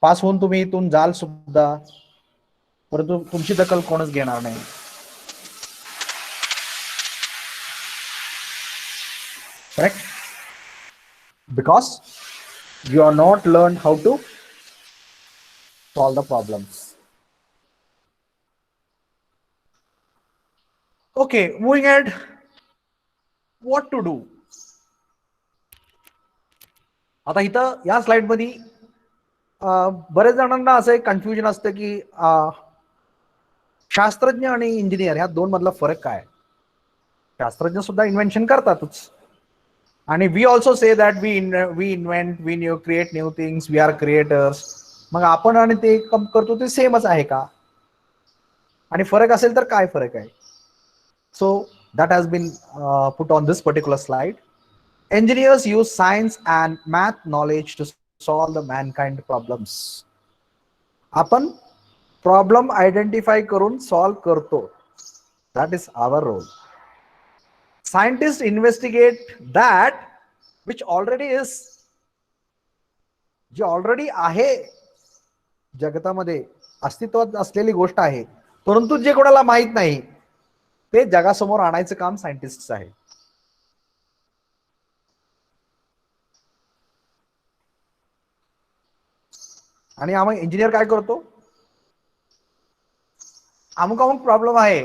पास होऊन तुम्ही इथून जाल सुद्धा, परंतु तुमची दखल कोणच घेणार नाही. Correct? Because you are not learned how to solve the problems. Okay, moving ahead. What to do? आता इथं या स्लाइड मध्ये बरेच जणांना असं एक कन्फ्युजन असतं की शास्त्रज्ञ आणि इंजिनियर ह्या दोन मधला फरक काय. शास्त्रज्ञ सुद्धा इन्व्हेन्शन करतातच आणि we also say that we invent, we create new things, we are creators. मग आपण आणि ते करतो ते सेमच आहे का, आणि फरक असेल तर काय फरक आहे. So that has been put on this particular slide. Engineers use science and math knowledge to solve the mankind problems. आपण प्रॉब्लेम आयडेंटिफाय करून सॉल्व करतो. That is our role. Scientists investigate that which already is, J already आहे, जगतामध्ये अस्तित्वात असलेली गोष्ट आहे, परंतु जे कोणाला माहित नाही ते जगासमोर आणायचं काम सायंटिस्टचं आहे. आणि आम्ही इंजिनियर काय करतो, अमुक अमुक प्रॉब्लेम आहे,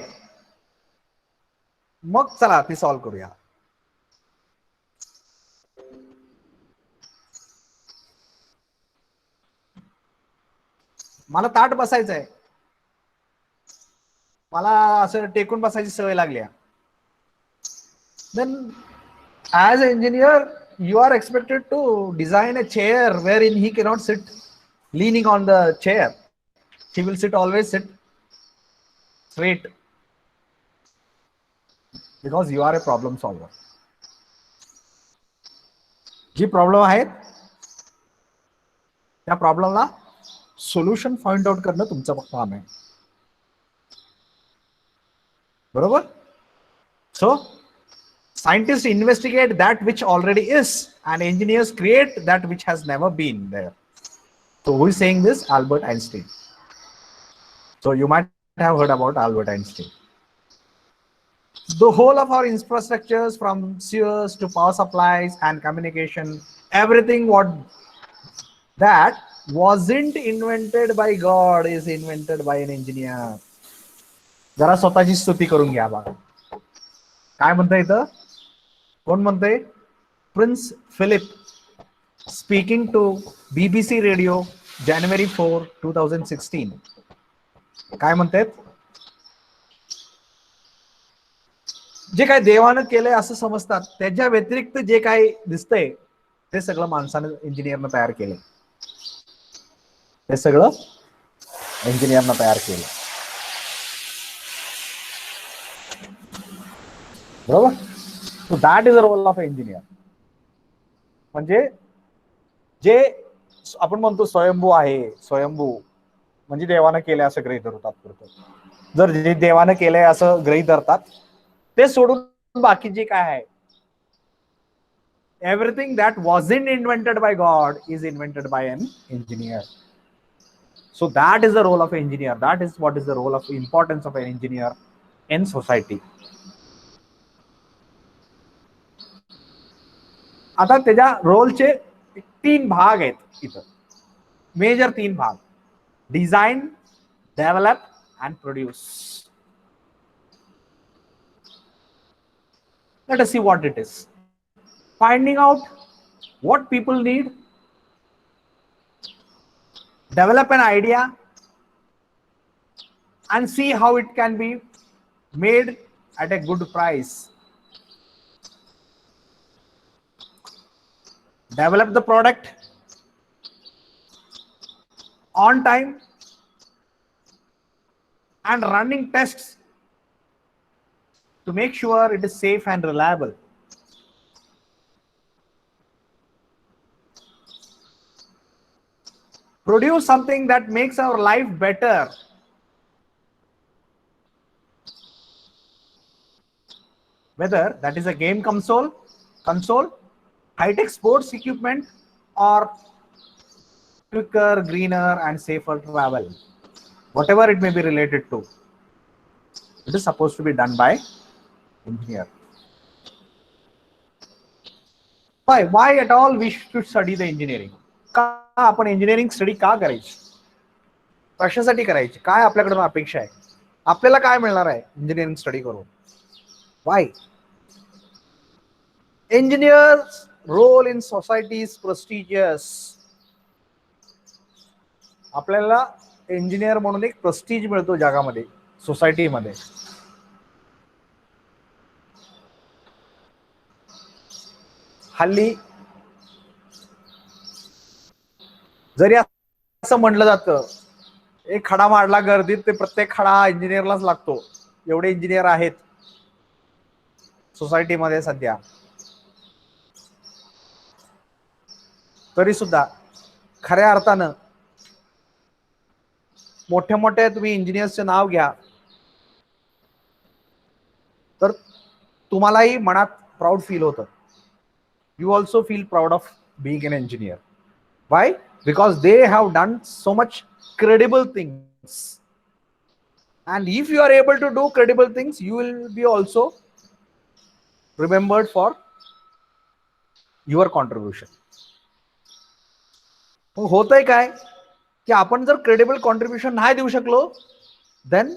मग चला ती सॉल्व्ह करूया. मला ताट बसायचं आहे, मला असं टेकून बसायची सवय लागली आहे. Then as an engineer you are expected to design a chair wherein he cannot sit leaning on the chair. He will always sit straight because you are a problem solver. जी प्रॉब्लेम आहेत त्या प्रॉब्लेमला solution find out करणं तुमचं काम आहे. बरोबर? सो scientists investigate that which already is, and engineers create that which has never been there. So who is saying this? Albert Einstein. So you might have heard about Albert Einstein. The whole of our infrastructures, from sewers to power supplies and communication, everything what that wasn't invented by God is invented by an engineer. जरा स्वतःची स्तुती करून घ्या बघा. काय म्हणता इथं? कोण म्हणते? Prince Philip speaking to BBC radio January 4, 2016. काय म्हणतात? जे काय देवानं केलंय असं समजतात, त्याच्या व्यतिरिक्त जे काय दिसतंय ते सगळं माणसानं इंजिनियरनं तयार केलंय. हे सगळं इंजिनियरनं तयार केलं. बरोबर? So that is the role of an engineer. म्हणजे जे आपण म्हणतो स्वयंभू आहे, स्वयंभू म्हणजे देवानं केलंय असं गृहीत धरतात. जर जे देवानं केलंय असं गृहीत धरतात, ते सोडून बाकी जे काय आहे, everything that wasn't invented by God is invented by an engineer. So that is the role of an engineer. That is what is the role of importance of an engineer in society. आता त्याच्या रोलचे 3 भाग आहेत इथं, major 3 भाग: design, develop and produce. Let us see what it is. Finding out what people need, develop an idea and see how it can be made at a good price. Develop the product on time and running tests to make sure it is safe and reliable. Produce something that makes our life better. Whether that is a game console, high-tech sports equipment, or quicker, greener, and safer travel. Whatever it may be related to, it is supposed to be done by engineer. Why at all we should study the engineering? का आपण engineering study का करायची? कशासाठी करायची? काय आपल्याकडून अपेक्षा आहे? आपल्याला काय मिळणार आहे इंजिनिअरिंग स्टडी करून? Why? Engineers' role in society is prestigious. आपल्याला इंजिनियर म्हणून एक प्रेस्टीज मिळतो जगामध्ये, सोसायटीमध्ये. हल्ली जरी असं म्हटलं जातं, एक खडा मारला गर्दीत ते प्रत्येक खडा इंजिनियरलाच लागतो, एवढे इंजिनियर आहेत सोसायटीमध्ये सध्या, तरी सुद्धा खऱ्या अर्थानं मोठ्या मोठ्या तुम्ही इंजिनियर्सचे नाव घ्या तर तुम्हालाही मनात प्राऊड फील होतं. You also feel proud of being an engineer. Why? Because they have done so much credible things. And if you are able to do credible things, you will be also remembered for your contribution. होतंय काय की आपण जर credible contribution नाही देऊ शकलो, then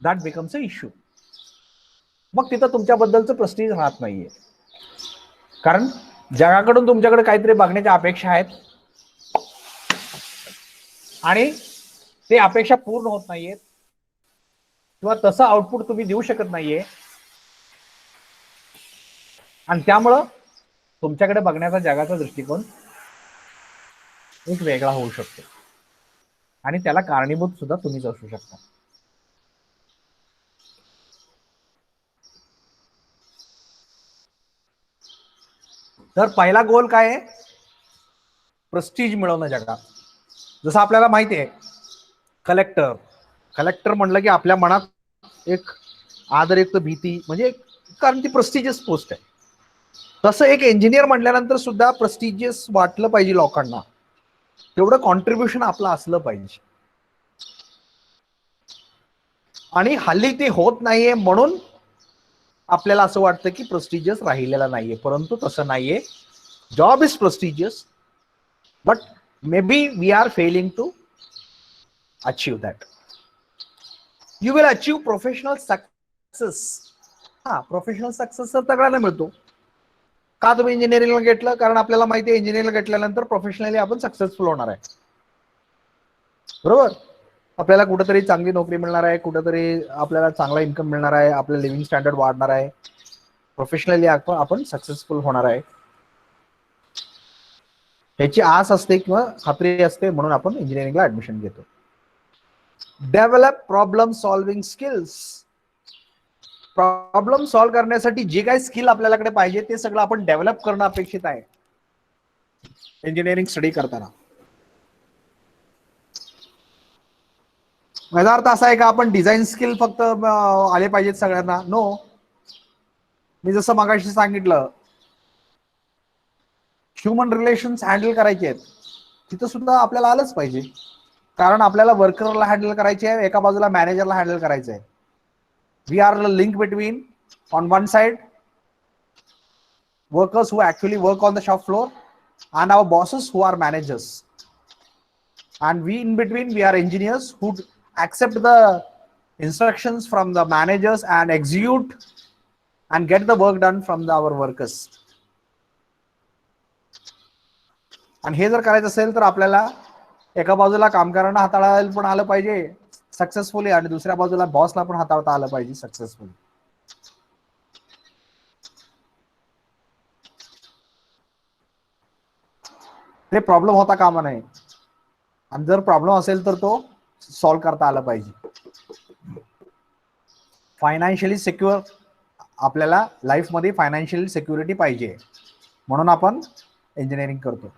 that becomes a issue. मग तिथं तुमच्याबद्दलचं प्रेस्टीज राहत नाहीये, कारण जगाकडून तुमच्याकडे काहीतरी बघण्याच्या अपेक्षा आहेत आणि ते अपेक्षा पूर्ण होत नाहीयेत किंवा तसं आउटपुट तुम्ही देऊ शकत नाहीये, आणि त्यामुळं तुमच्याकडे बघण्याचा जगाचा दृष्टिकोन एक वेगळा होऊ शकतो आणि त्याला कारणीभूत सुद्धा तुम्हीच असू शकता. तर पहिला गोल काय आहे? प्रेस्टीज मिळवणं जगात. जसं आपल्याला माहिती आहे कलेक्टर म्हणलं की आपल्या मनात एक आदरयुक्त भीती, म्हणजे कारण ती प्रेस्टिजियस पोस्ट आहे. तसं एक इंजिनियर म्हटल्यानंतर सुद्धा प्रेस्टिजियस वाटलं पाहिजे लोकांना, तेवढं कॉन्ट्रीब्युशन आपलं असलं पाहिजे. आणि हल्ली ते होत नाहीये म्हणून आपल्याला असं वाटतं की प्रेस्टिजियस राहिलेला नाहीये, परंतु तसं नाहीये. Job is prestigious, but maybe we are failing to achieve that. You will achieve professional success. हा, प्रोफेशनल सक्सेस तर सगळ्यांना मिळतो. का तुम्ही इंजिनिअरिंगला घेतलं? कारण आपल्याला माहिती आहे इंजिनिअरिंगला घेतल्यानंतर प्रोफेशनली आपण सक्सेसफुल होणार आहे, बरोबर. आपल्याला कुठेतरी चांगली नोकरी मिळणार आहे, कुठेतरी आपल्याला चांगला इन्कम मिळणार आहे, आपलं लिव्हिंग स्टँडर्ड वाढणार आहे, प्रोफेशनली आपण सक्सेसफुल होणार आहे ह्याची आस असते किंवा खात्री असते, म्हणून आपण इंजिनिअरिंगला ऍडमिशन घेतो. Develop problem solving skills. Problem solve करण्यासाठी जे काही स्किल आपल्याकडे पाहिजे ते सगळं आपण डेव्हलप करणं अपेक्षित आहे इंजिनिअरिंग स्टडी करताना. माझा अर्थ असा आहे का आपण डिझाईन स्किल फक्त आले पाहिजेत सगळ्यांना? नो. मी जसं मगाशी सांगितलं ह्युमन रिलेशन्स हँडल करायचे आहेत, तिथं सुद्धा आपल्याला आलंच पाहिजे, कारण आपल्याला वर्करला हँडल करायचे आहे, एका बाजूला मॅनेजरला हँडल करायचं आहे. We are the link between on one side workers who actually work on the shop floor and our bosses who are managers, and we in between we are engineers who accept the instructions from the managers and execute and get the work done from our workers. आणि हे जर करायचं असेल तर आपल्याला एका बाजूला कामगारांना हाताळायला पण आलं पाहिजे सक्सेसफुली, आणि दुसऱ्या बाजूला बॉसला पण हाताळता आलं पाहिजे सक्सेसफुली. ते प्रॉब्लेम होता कामा नये, आणि जर प्रॉब्लेम असेल तर तो सॉल्व्ह करता आला पाहिजे. फायनान्शियली सिक्युअर, आपल्याला लाईफमध्ये फायनान्शियल सिक्युरिटी पाहिजे, म्हणून आपण इंजिनिअरिंग करतो.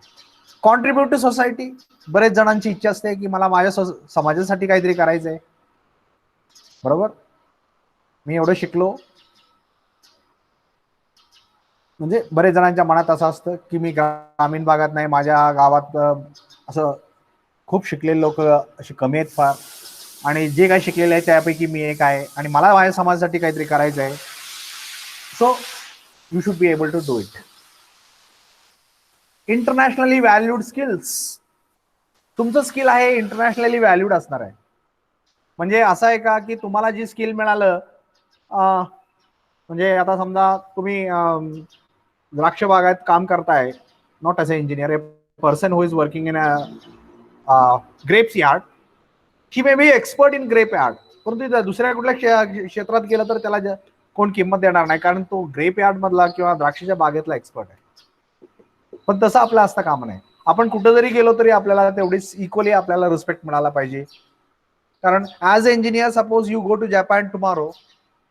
Contribute to society. बरेच जणांची इच्छा असते की मला माझ्या समाजासाठी काहीतरी करायचंय, बरोबर. मी एवढं शिकलो, म्हणजे बरेच जणांच्या मनात असं असतं की मी ग्रामीण भागात नाही, माझ्या गावात असं खूप शिकलेले लोक असे कमी आहेत फार, आणि जे काही शिकलेले आहे त्यापैकी मी एक आहे, आणि मला माझ्या समाजासाठी काहीतरी करायचं आहे. So you should be able to do it. Internationally valued skills. तुमचं स्किल आहे इंटरनॅशनली व्हॅल्यूड असणार आहे. म्हणजे असं आहे का की तुम्हाला जी स्किल मिळालं, म्हणजे आता समजा तुम्ही द्राक्ष बागायत काम करताय, not as a engineer, a person who is working in a grapes yard, he may be expert in grape yard, परंतु दुसऱ्या कुठल्या क्षेत्रात गेलं तर त्याला कोण किंमत देणार नाही, कारण तो ग्रेप यार्ड मधला किंवा द्राक्षाच्या बागेतला एक्सपर्ट आहे. पण तसं आपलं असतं काम नाही. आपण कुठं जरी गेलो तरी आपल्याला तेवढीच इक्वली आपल्याला रिस्पेक्ट मिळाला पाहिजे. कारण as a engineer, suppose you go to Japan tomorrow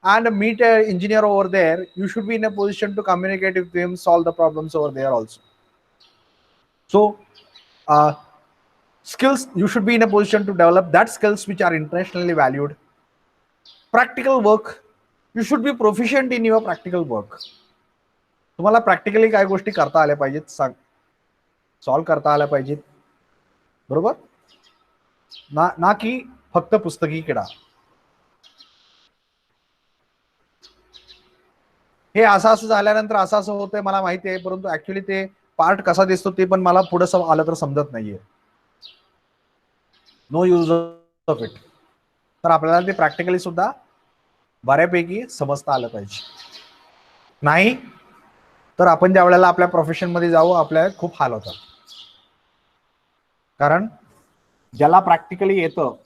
and meet an engineer over there, you should be in a position to communicate with him, solve the problems over there also. So skills, you should be in a position to develop that skills which are internationally valued. Practical work, you should be proficient in your practical work. तुम्हाला practically काय गोष्टी करता आल्या पाहिजेत, solve करता आल्या पाहिजेत, बरोबर ना की फक्त पुस्तकी किडा. हे असं झाल्यानंतर असं होतंय मला माहिती आहे, परंतु ऍक्च्युली ते पार्ट कसा दिसतो ते पण मला पुढे आलं तर समजत नाहीये. No use of it. तर आपल्याला ते प्रॅक्टिकली सुद्धा बऱ्यापैकी समजता आलं पाहिजे. नाही तर आपण ज्या वेळेला आपल्या प्रोफेशन मध्ये जाऊ, आपल्या खूप हाल होतात. कारण ज्याला प्रॅक्टिकली येतं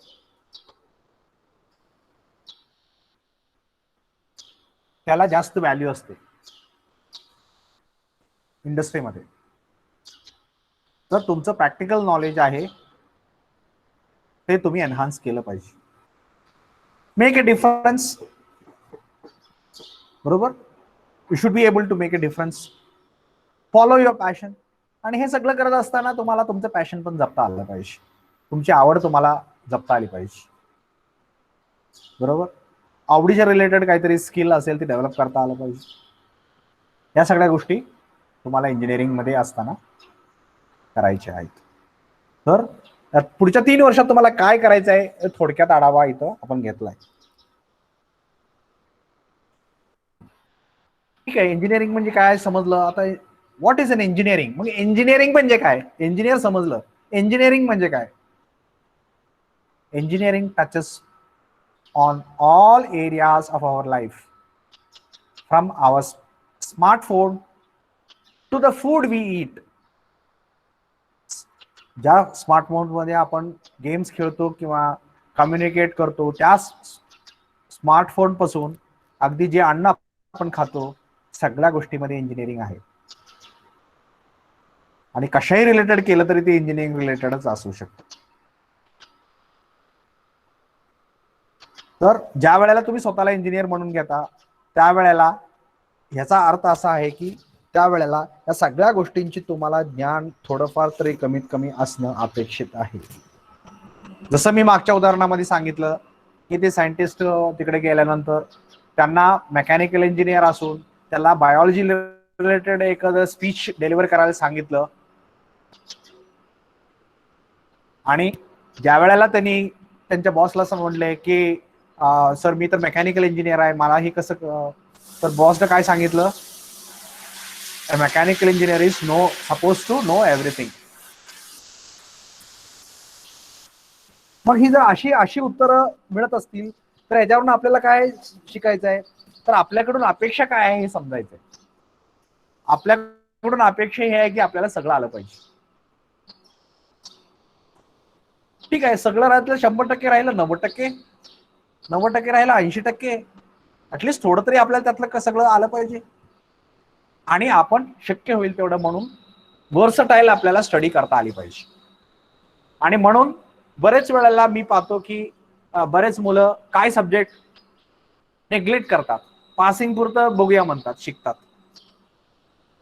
त्याला जास्त व्हॅल्यू असते इंडस्ट्रीमध्ये. तर तुमचं प्रॅक्टिकल नॉलेज आहे ते तुम्ही एनहान्स केलं पाहिजे. Make a difference. बरोबर. You should be able to make a difference. Follow your passion. आणि हे सगळं करत असताना तुम्हाला तुमचं पॅशन पण जपता आलं पाहिजे. तुमची आवड तुम्हाला जपता आली पाहिजे. बरोबर. आवडीच्या रिलेटेड काहीतरी स्किल असेल ते डेव्हलप करता आलं पाहिजे. या सगळ्या गोष्टी तुम्हाला इंजिनिअरिंग मध्ये असताना करायच्या आहेत. तर पुढच्या 3 वर्षात तुम्हाला काय करायचं आहे थोडक्यात आढावा इथं आपण घेतलाय. ठीक आहे. इंजिनिअरिंग म्हणजे काय समजलं. आता व्हॉट इज अन इंजिनिअरिंग. मग इंजिनिअरिंग म्हणजे काय. इंजिनियर समजलं. इंजिनिअरिंग म्हणजे काय. Engineering touches on all areas of our life, from our smartphone to the food we eat. ज्या स्मार्टफोन मध्ये आपण गेम्स खेळतो किंवा कम्युनिकेट करतो त्या स्मार्टफोन पासून अगदी जे अन्न आपण खातो सगळ्या गोष्टीमध्ये इंजिनिअरिंग आहे. आणि कशाही रिलेटेड केलं तरी ते इंजिनिअरिंग रिलेटेडच असू शकतं. तर ज्या वेळेला तुम्ही स्वतःला इंजिनियर म्हणून घेता त्यावेळेला ह्याचा अर्थ असा आहे की त्यावेळेला या सगळ्या गोष्टींची तुम्हाला ज्ञान थोडंफार तरी कमीत कमी असणं अपेक्षित आहे. जसं मी मागच्या उदाहरणामध्ये सांगितलं की ते सायंटिस्ट तिकडे गेल्यानंतर त्यांना मेकॅनिकल इंजिनियर असून त्याला बायोलॉजी रिलेटेड एखादं स्पीच डिलिव्हर करायला सांगितलं आणि ज्या वेळेला त्यांनी त्यांच्या बॉसला असं म्हणले की सर मी तर मेकॅनिकल इंजिनियर आहे मला हे कसं. तर बॉसनं काय सांगितलं mechanical engineer is suppose to know everything. मग ही जर अशी उत्तरं मिळत असतील तर याच्यावरून आपल्याला काय शिकायचं आहे. तर आपल्याकडून अपेक्षा काय आहे हे समजायचंय. आपल्याकडून अपेक्षा हे आहे की आपल्याला सगळं आलं पाहिजे. ठीक आहे. सगळं राहिलं 100% राहिलं 90% राहिलं 80%. ऍटलिस्ट थोडं तरी आपल्याला त्यातलं सगळं आलं पाहिजे. आणि आपण शक्य होईल तेवढं म्हणून वर्सटाईल आपल्याला स्टडी करता आली पाहिजे. आणि म्हणून बरेच वेळेला मी पाहतो की बरेच मुलं काय सब्जेक्ट नेग्लेक्ट करतात. पासिंग पुरतं बघूया म्हणतात शिकतात.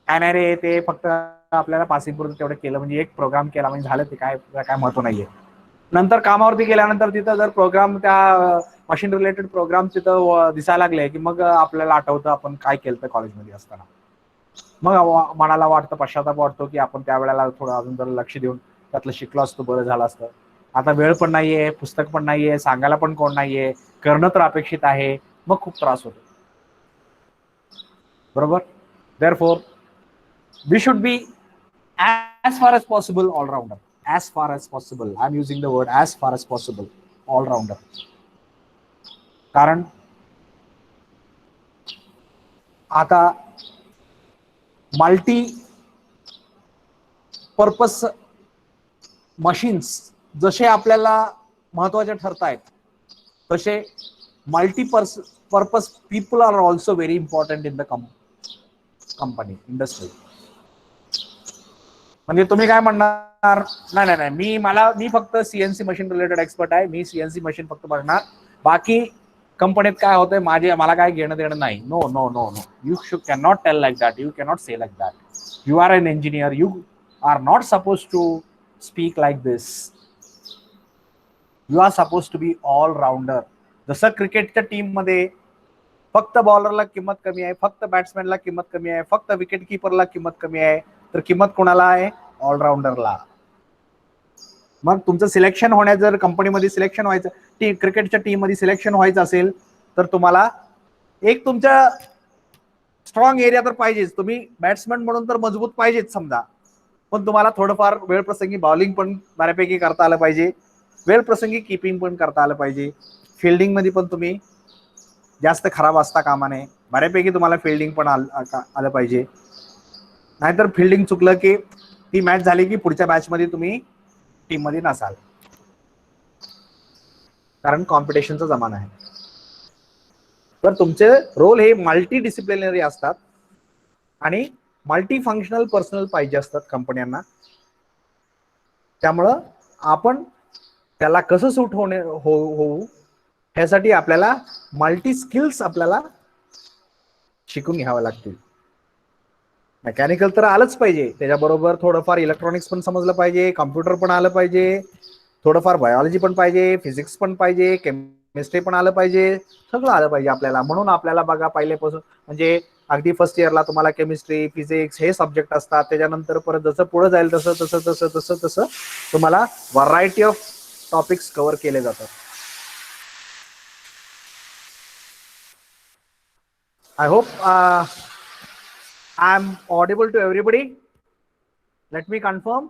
नाही रे ते फक्त आपल्याला पासिंग पुरतं तेवढं केलं म्हणजे एक प्रोग्राम केला म्हणजे झालं ते काय महत्व नाहीये. नंतर कामावरती गेल्यानंतर तिथं जर प्रोग्राम त्या मशीन रिलेटेड प्रोग्राम तिथं दिसायला लागले की मग आपल्याला आठवतं आपण काय केलं कॉलेजमध्ये असताना. मग मनाला वाटतं पश्चाताप वाटतो की आपण त्यावेळेला थोडं अजून जर लक्ष देऊन त्यातलं शिकलो असतो बरं झालं असतं. आता वेळ पण नाहीये पुस्तक पण नाहीये सांगायला पण कोण नाहीये करणं तर अपेक्षित आहे. मग खूप त्रास होतो. बरोबर. Therefore we should be as far as possible all-rounder. As far as possible. I'm using the word as far as possible. All-rounder. कारण आता मल्टी पर्पस मशीन्स जसे आपल्याला महत्वाचे ठरतायत तसे multi purpose people are also very important in the company industry. म्हणजे तुम्ही काय म्हणणार नाही मी फक्त सीएनसी मशीन रिलेटेड एक्सपर्ट आहे. मी सीएनसी मशीन फक्त बघणार बाकी कंपनीत काय होतंय मला काय घेणं देणं नाही. No no no no. You can not tell like that. You cannot say like that. You are an engineer. You are not suppose to speak like this. You are suppose to be all rounder. जसं क्रिकेटच्या team मध्ये फक्त बॉलरला किंमत कमी आहे फक्त बॅट्समॅनला किंमत कमी आहे फक्त विकेट किपरला किंमत कमी आहे तर किंमत कोणाला आहे ऑलराऊंडरला. मग तुमचं सिलेक्शन होण्यात जर कंपनीमध्ये सिलेक्शन व्हायचं क्रिकेटच्या टीम मध्ये सिलेक्शन व्हायचं असेल तर तुम्हाला एक तुमच्या स्ट्रॉंग एरिया तर पाहिजेच. तुम्ही बॅट्समॅन म्हणून तर मजबूत पाहिजेच समजा पण तुम्हाला थोडंफार वेळ प्रसंगी बॉलिंग पण बऱ्यापैकी करता आलं पाहिजे. वेळ प्रसंगी किपिंग पण करता आलं पाहिजे. फिल्डिंग मध्ये पण तुम्ही जास्त खराब असता कामा नये. बऱ्यापैकी तुम्हाला फिल्डिंग पण आलं पाहिजे. नाहीतर फिल्डिंग चुकलं की ती मॅच झाली की पुढच्या मॅच मध्ये तुम्ही टीम मध्ये नसाल. कारण कॉम्पिटिशनचा जमाना आहे. तर तुमचे रोल हे मल्टी डिसिप्लिनरी असतात आणि मल्टी फंक्शनल पर्सनल पाहिजे असतात कंपन्यांना. त्यामुळं आपण त्याला कसं सूट होऊ ह्यासाठी आपल्याला मल्टी स्किल्स आपल्याला शिकून घ्यावं लागतील. मेकॅनिकल तर आलंच पाहिजे, त्याच्याबरोबर थोडंफार इलेक्ट्रॉनिक्स पण समजलं पाहिजे, कॉम्प्युटर पण आलं पाहिजे, थोडंफार बायोलॉजी पण पाहिजे, फिजिक्स पण पाहिजे, केमिस्ट्री पण आलं पाहिजे, सगळं आलं पाहिजे आपल्याला. म्हणून आपल्याला बघा पहिल्यापासून म्हणजे अगदी फर्स्ट इयरला तुम्हाला केमिस्ट्री फिजिक्स हे सब्जेक्ट असतात. त्याच्यानंतर परत जसं पुढे जाईल तसं तसं तसं तसं तसं तुम्हाला व्हरायटी ऑफ टॉपिक्स कव्हर केले जातात. I hope I am audible to everybody. Let me confirm.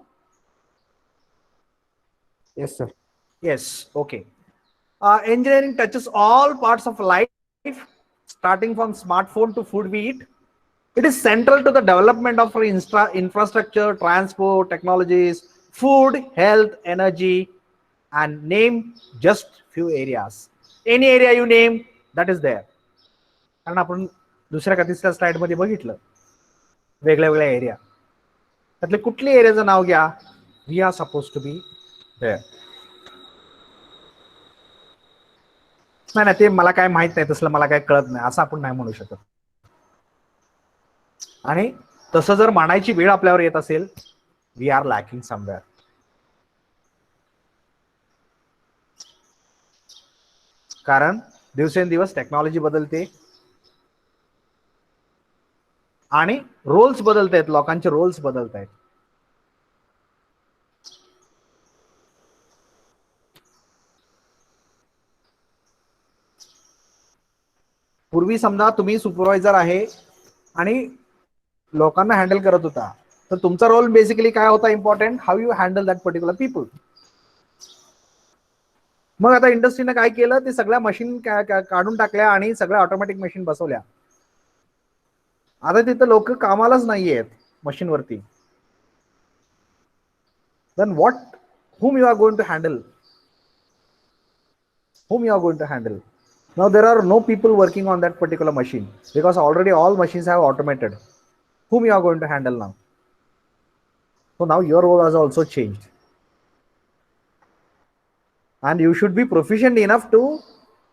Yes, sir. Yes. Okay. Engineering touches all parts of life, starting from smartphone to food we eat. It is central to the development of infrastructure, transport, technologies, food, health, energy, and name just few areas. Any area you name, that is there. कारण आपण दुसऱ्या का तिसऱ्या slide मध्ये बघितलं वेगळ्या वेगळ्या area, त्यातले कुठल्या एरियाचं नाव घ्या, we are suppose to be there. नाही ते मला काय माहित नाही, तसलं मला काय कळत नाही असं आपण नाही म्हणू शकत. आणि तसं जर मानायची वेळ आपल्यावर येत असेल, वी आर लॅकिंग समवेअर. कारण दिवसेंदिवस टेक्नॉलॉजी बदलते आणि रोल्स बदलत आहेत, लोकांचे रोल्स बदलत आहेत. पूर्वी समजा तुम्ही सुपरवायझर आहे आणि लोकांना हँडल करत होता, तर तुमचा रोल बेसिकली काय होता important, how you handle that particular people. मग आता इंडस्ट्रीने काय केलं, ते सगळ्या मशीन काढून टाकल्या आणि सगळ्या ऑटोमॅटिक मशीन बसवल्या. आता तिथं लोक कामालाच नाही आहेत मशीनवरती. Then what, whom you are going to handle, whom you are going to handle. Now there are no people working on that particular machine because already all machines have automated. Whom you are going to handle now? So now your role has also changed, and you should be proficient enough to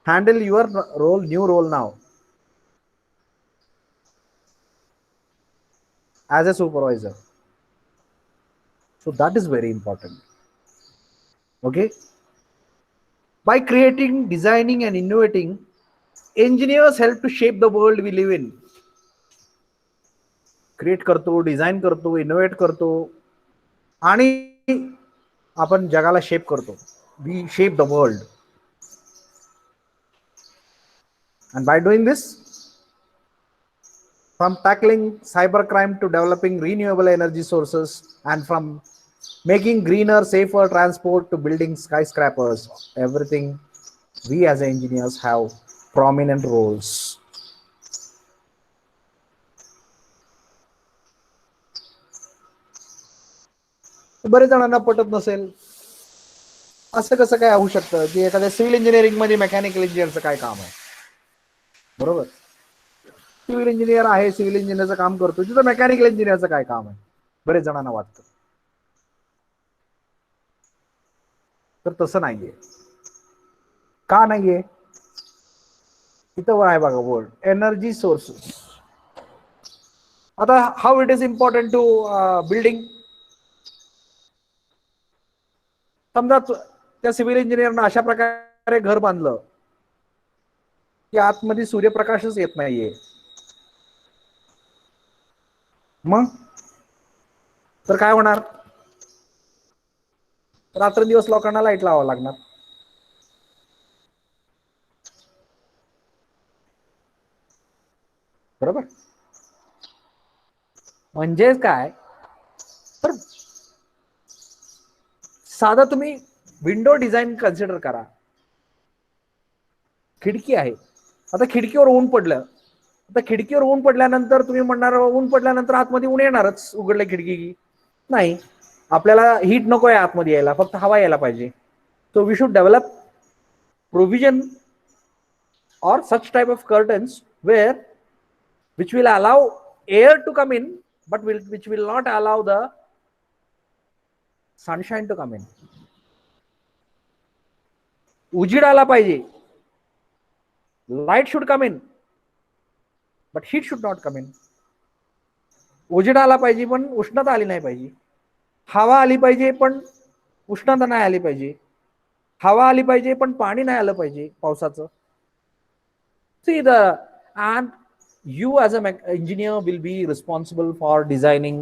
handle your role, new role now as a supervisor. So that is very important. Okay. By creating, designing and innovating, engineers help to shape the world we live in. Create करतो, design करतो, innovate करतो आणि आपण जगाला shape करतो. We shape the world. And by doing this, from tackling cybercrime to developing renewable energy sources, and from making greener, safer transport to building skyscrapers, everything we as engineers have prominent roles. बरेच जणांना पटत नसेल, असं कसं काय होऊ शकतं की एखाद्या सिव्हिल इंजिनिअरिंग मध्ये मेकॅनिकल इंजिनिअरचं काय काम आहे, बरोबर. सिव्हिल इंजिनियर आहे, सिव्हिल इंजिनियरचं काम करतो, तिथं मेकॅनिकल इंजिनियरचं काय काम आहे, बरेच जणांना वाटतं. तर तसं नाहीये. का नाहीये, इथं आहे बघा वर्ड एनर्जी सोर्सेस. आता how it is important to building. समजा त्या सिव्हिल इंजिनियरनं अशा प्रकारे घर बांधलं की आतमध्ये सूर्यप्रकाशच येत नाहीये, मग तर काय होणार, रात्रंदिवस लोकांना लाईट लावावं लागणार. बरोबर. म्हणजे काय, तर साधा तुम्ही विंडो डिझाइन कन्सिडर करा. खिडकी आहे, आता खिडकीवर ऊन पडलं, आता खिडकीवर ऊन पडल्यानंतर तुम्ही म्हणणार ऊन पडल्यानंतर आतमध्ये ऊन येणारच, उघडलं खिडकी की नाही. आपल्याला हीट नको आहे आतमध्ये यायला, फक्त हवा यायला पाहिजे. So we should develop provision or such type of curtains which will allow air to come in, but which will not allow the sunshine to come in. उजीड आला पाहिजे, light should come in, but heat should not come in. उजेड आला पाहिजे पण उष्णता आली नाही पाहिजे. हवा आली पाहिजे पण उष्णता नाही आली पाहिजे. हवा आली पाहिजे पण पाणी नाही आलं पाहिजे पावसाचं. See and you as an engineer will be responsible for designing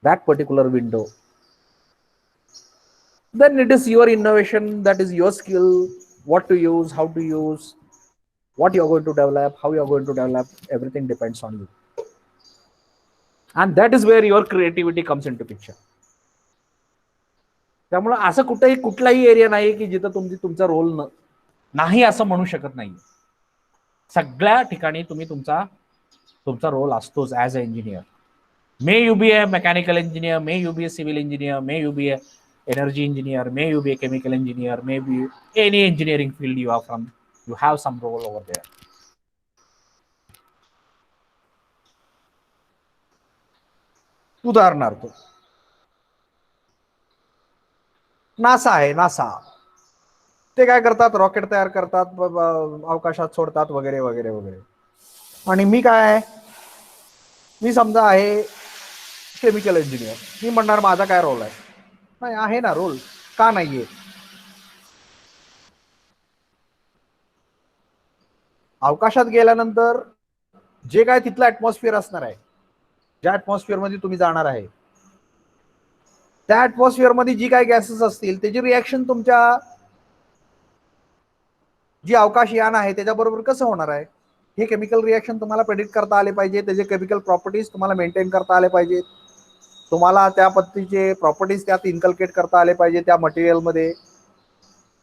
that particular window. Then it is your innovation, that is your skill, what to use, how to use, what you are going to develop, how you are going to develop, everything depends on you. And that is where your creativity comes into picture. त्यामुळे असं कुठलाही area नाही की जिथं तुमचा role नाही असं म्हणू शकत नाही. सगळ्या ठिकाणी तुमचा रोल असतोच as a engineer. May you be a mechanical engineer, may you be a civil engineer, may you be a energy engineer, may you be a chemical engineer, maybe any engineering field you are from, you have some role over there. उदाहरणार्थ NASA आहे. NASA ते काय करतात, rocket तयार करतात, अवकाशात सोडतात वगैरे वगैरे वगैरे. आणि मी काय, मी समजा आहे केमिकल इंजिनियर. मी म्हणणार माझा काय रोल आहे. नाही आहे ना रोल, का नाहीये. अवकाशात गेल्यानंतर जे काय तिथलं ऍटमॉस्फिअर असणार आहे, ज्या ऍटमॉस्फिअर मध्ये तुम्ही जाणार आहे, त्या ऍटमॉस्फिअर मध्ये जी काय गॅसेस असतील त्याची रिॲक्शन तुमच्या जी अवकाशयान आहे त्याच्याबरोबर कसं होणार आहे, हे केमिकल रिॲक्शन तुम्हाला प्रेडिक्ट करता आले पाहिजे. त्याचे केमिकल प्रॉपर्टीज तुम्हाला मेंटेन करता आले पाहिजेत. तुम्हाला त्या पद्धतीचे प्रॉपर्टीज त्यात इन्कल्केट करता आले पाहिजे त्या मटेरियलमध्ये.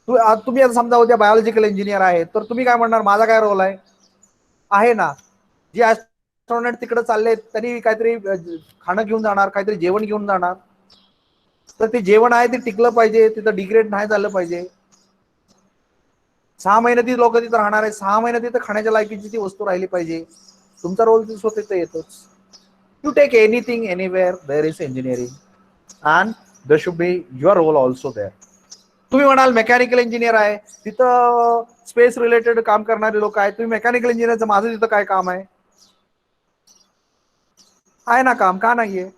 तुम्ही आता समजा उद्या बायोलॉजिकल इंजिनियर आहे, तर तुम्ही काय म्हणणार, माझा काय रोल आहे ना. जे ऍस्ट्रॉनॉट तिकडे चालले त्यांनी काहीतरी खाणं घेऊन जाणार, काहीतरी जेवण घेऊन जाणार. तर ते जेवण आहे ते टिकलं पाहिजे, तिथं डिग्रेड नाही झालं पाहिजे. 6 महिने ती लोक तिथं राहणार आहे, 6 महिने तिथं खाण्याच्या लायकीची ती वस्तू राहिली पाहिजे. तुमचा रोल तिथं येतोच. You take anything anywhere, there is engineering and there should be your role also there. तुम्ही म्हणाल मेकॅनिकल इंजिनियर आहे, तिथं स्पेस रिलेटेड काम करणारे लोक आहेत. तुम्ही मेकॅनिकल इंजिनियरचं माझं तिथं काय काम आहे ना काम, का नाहीये.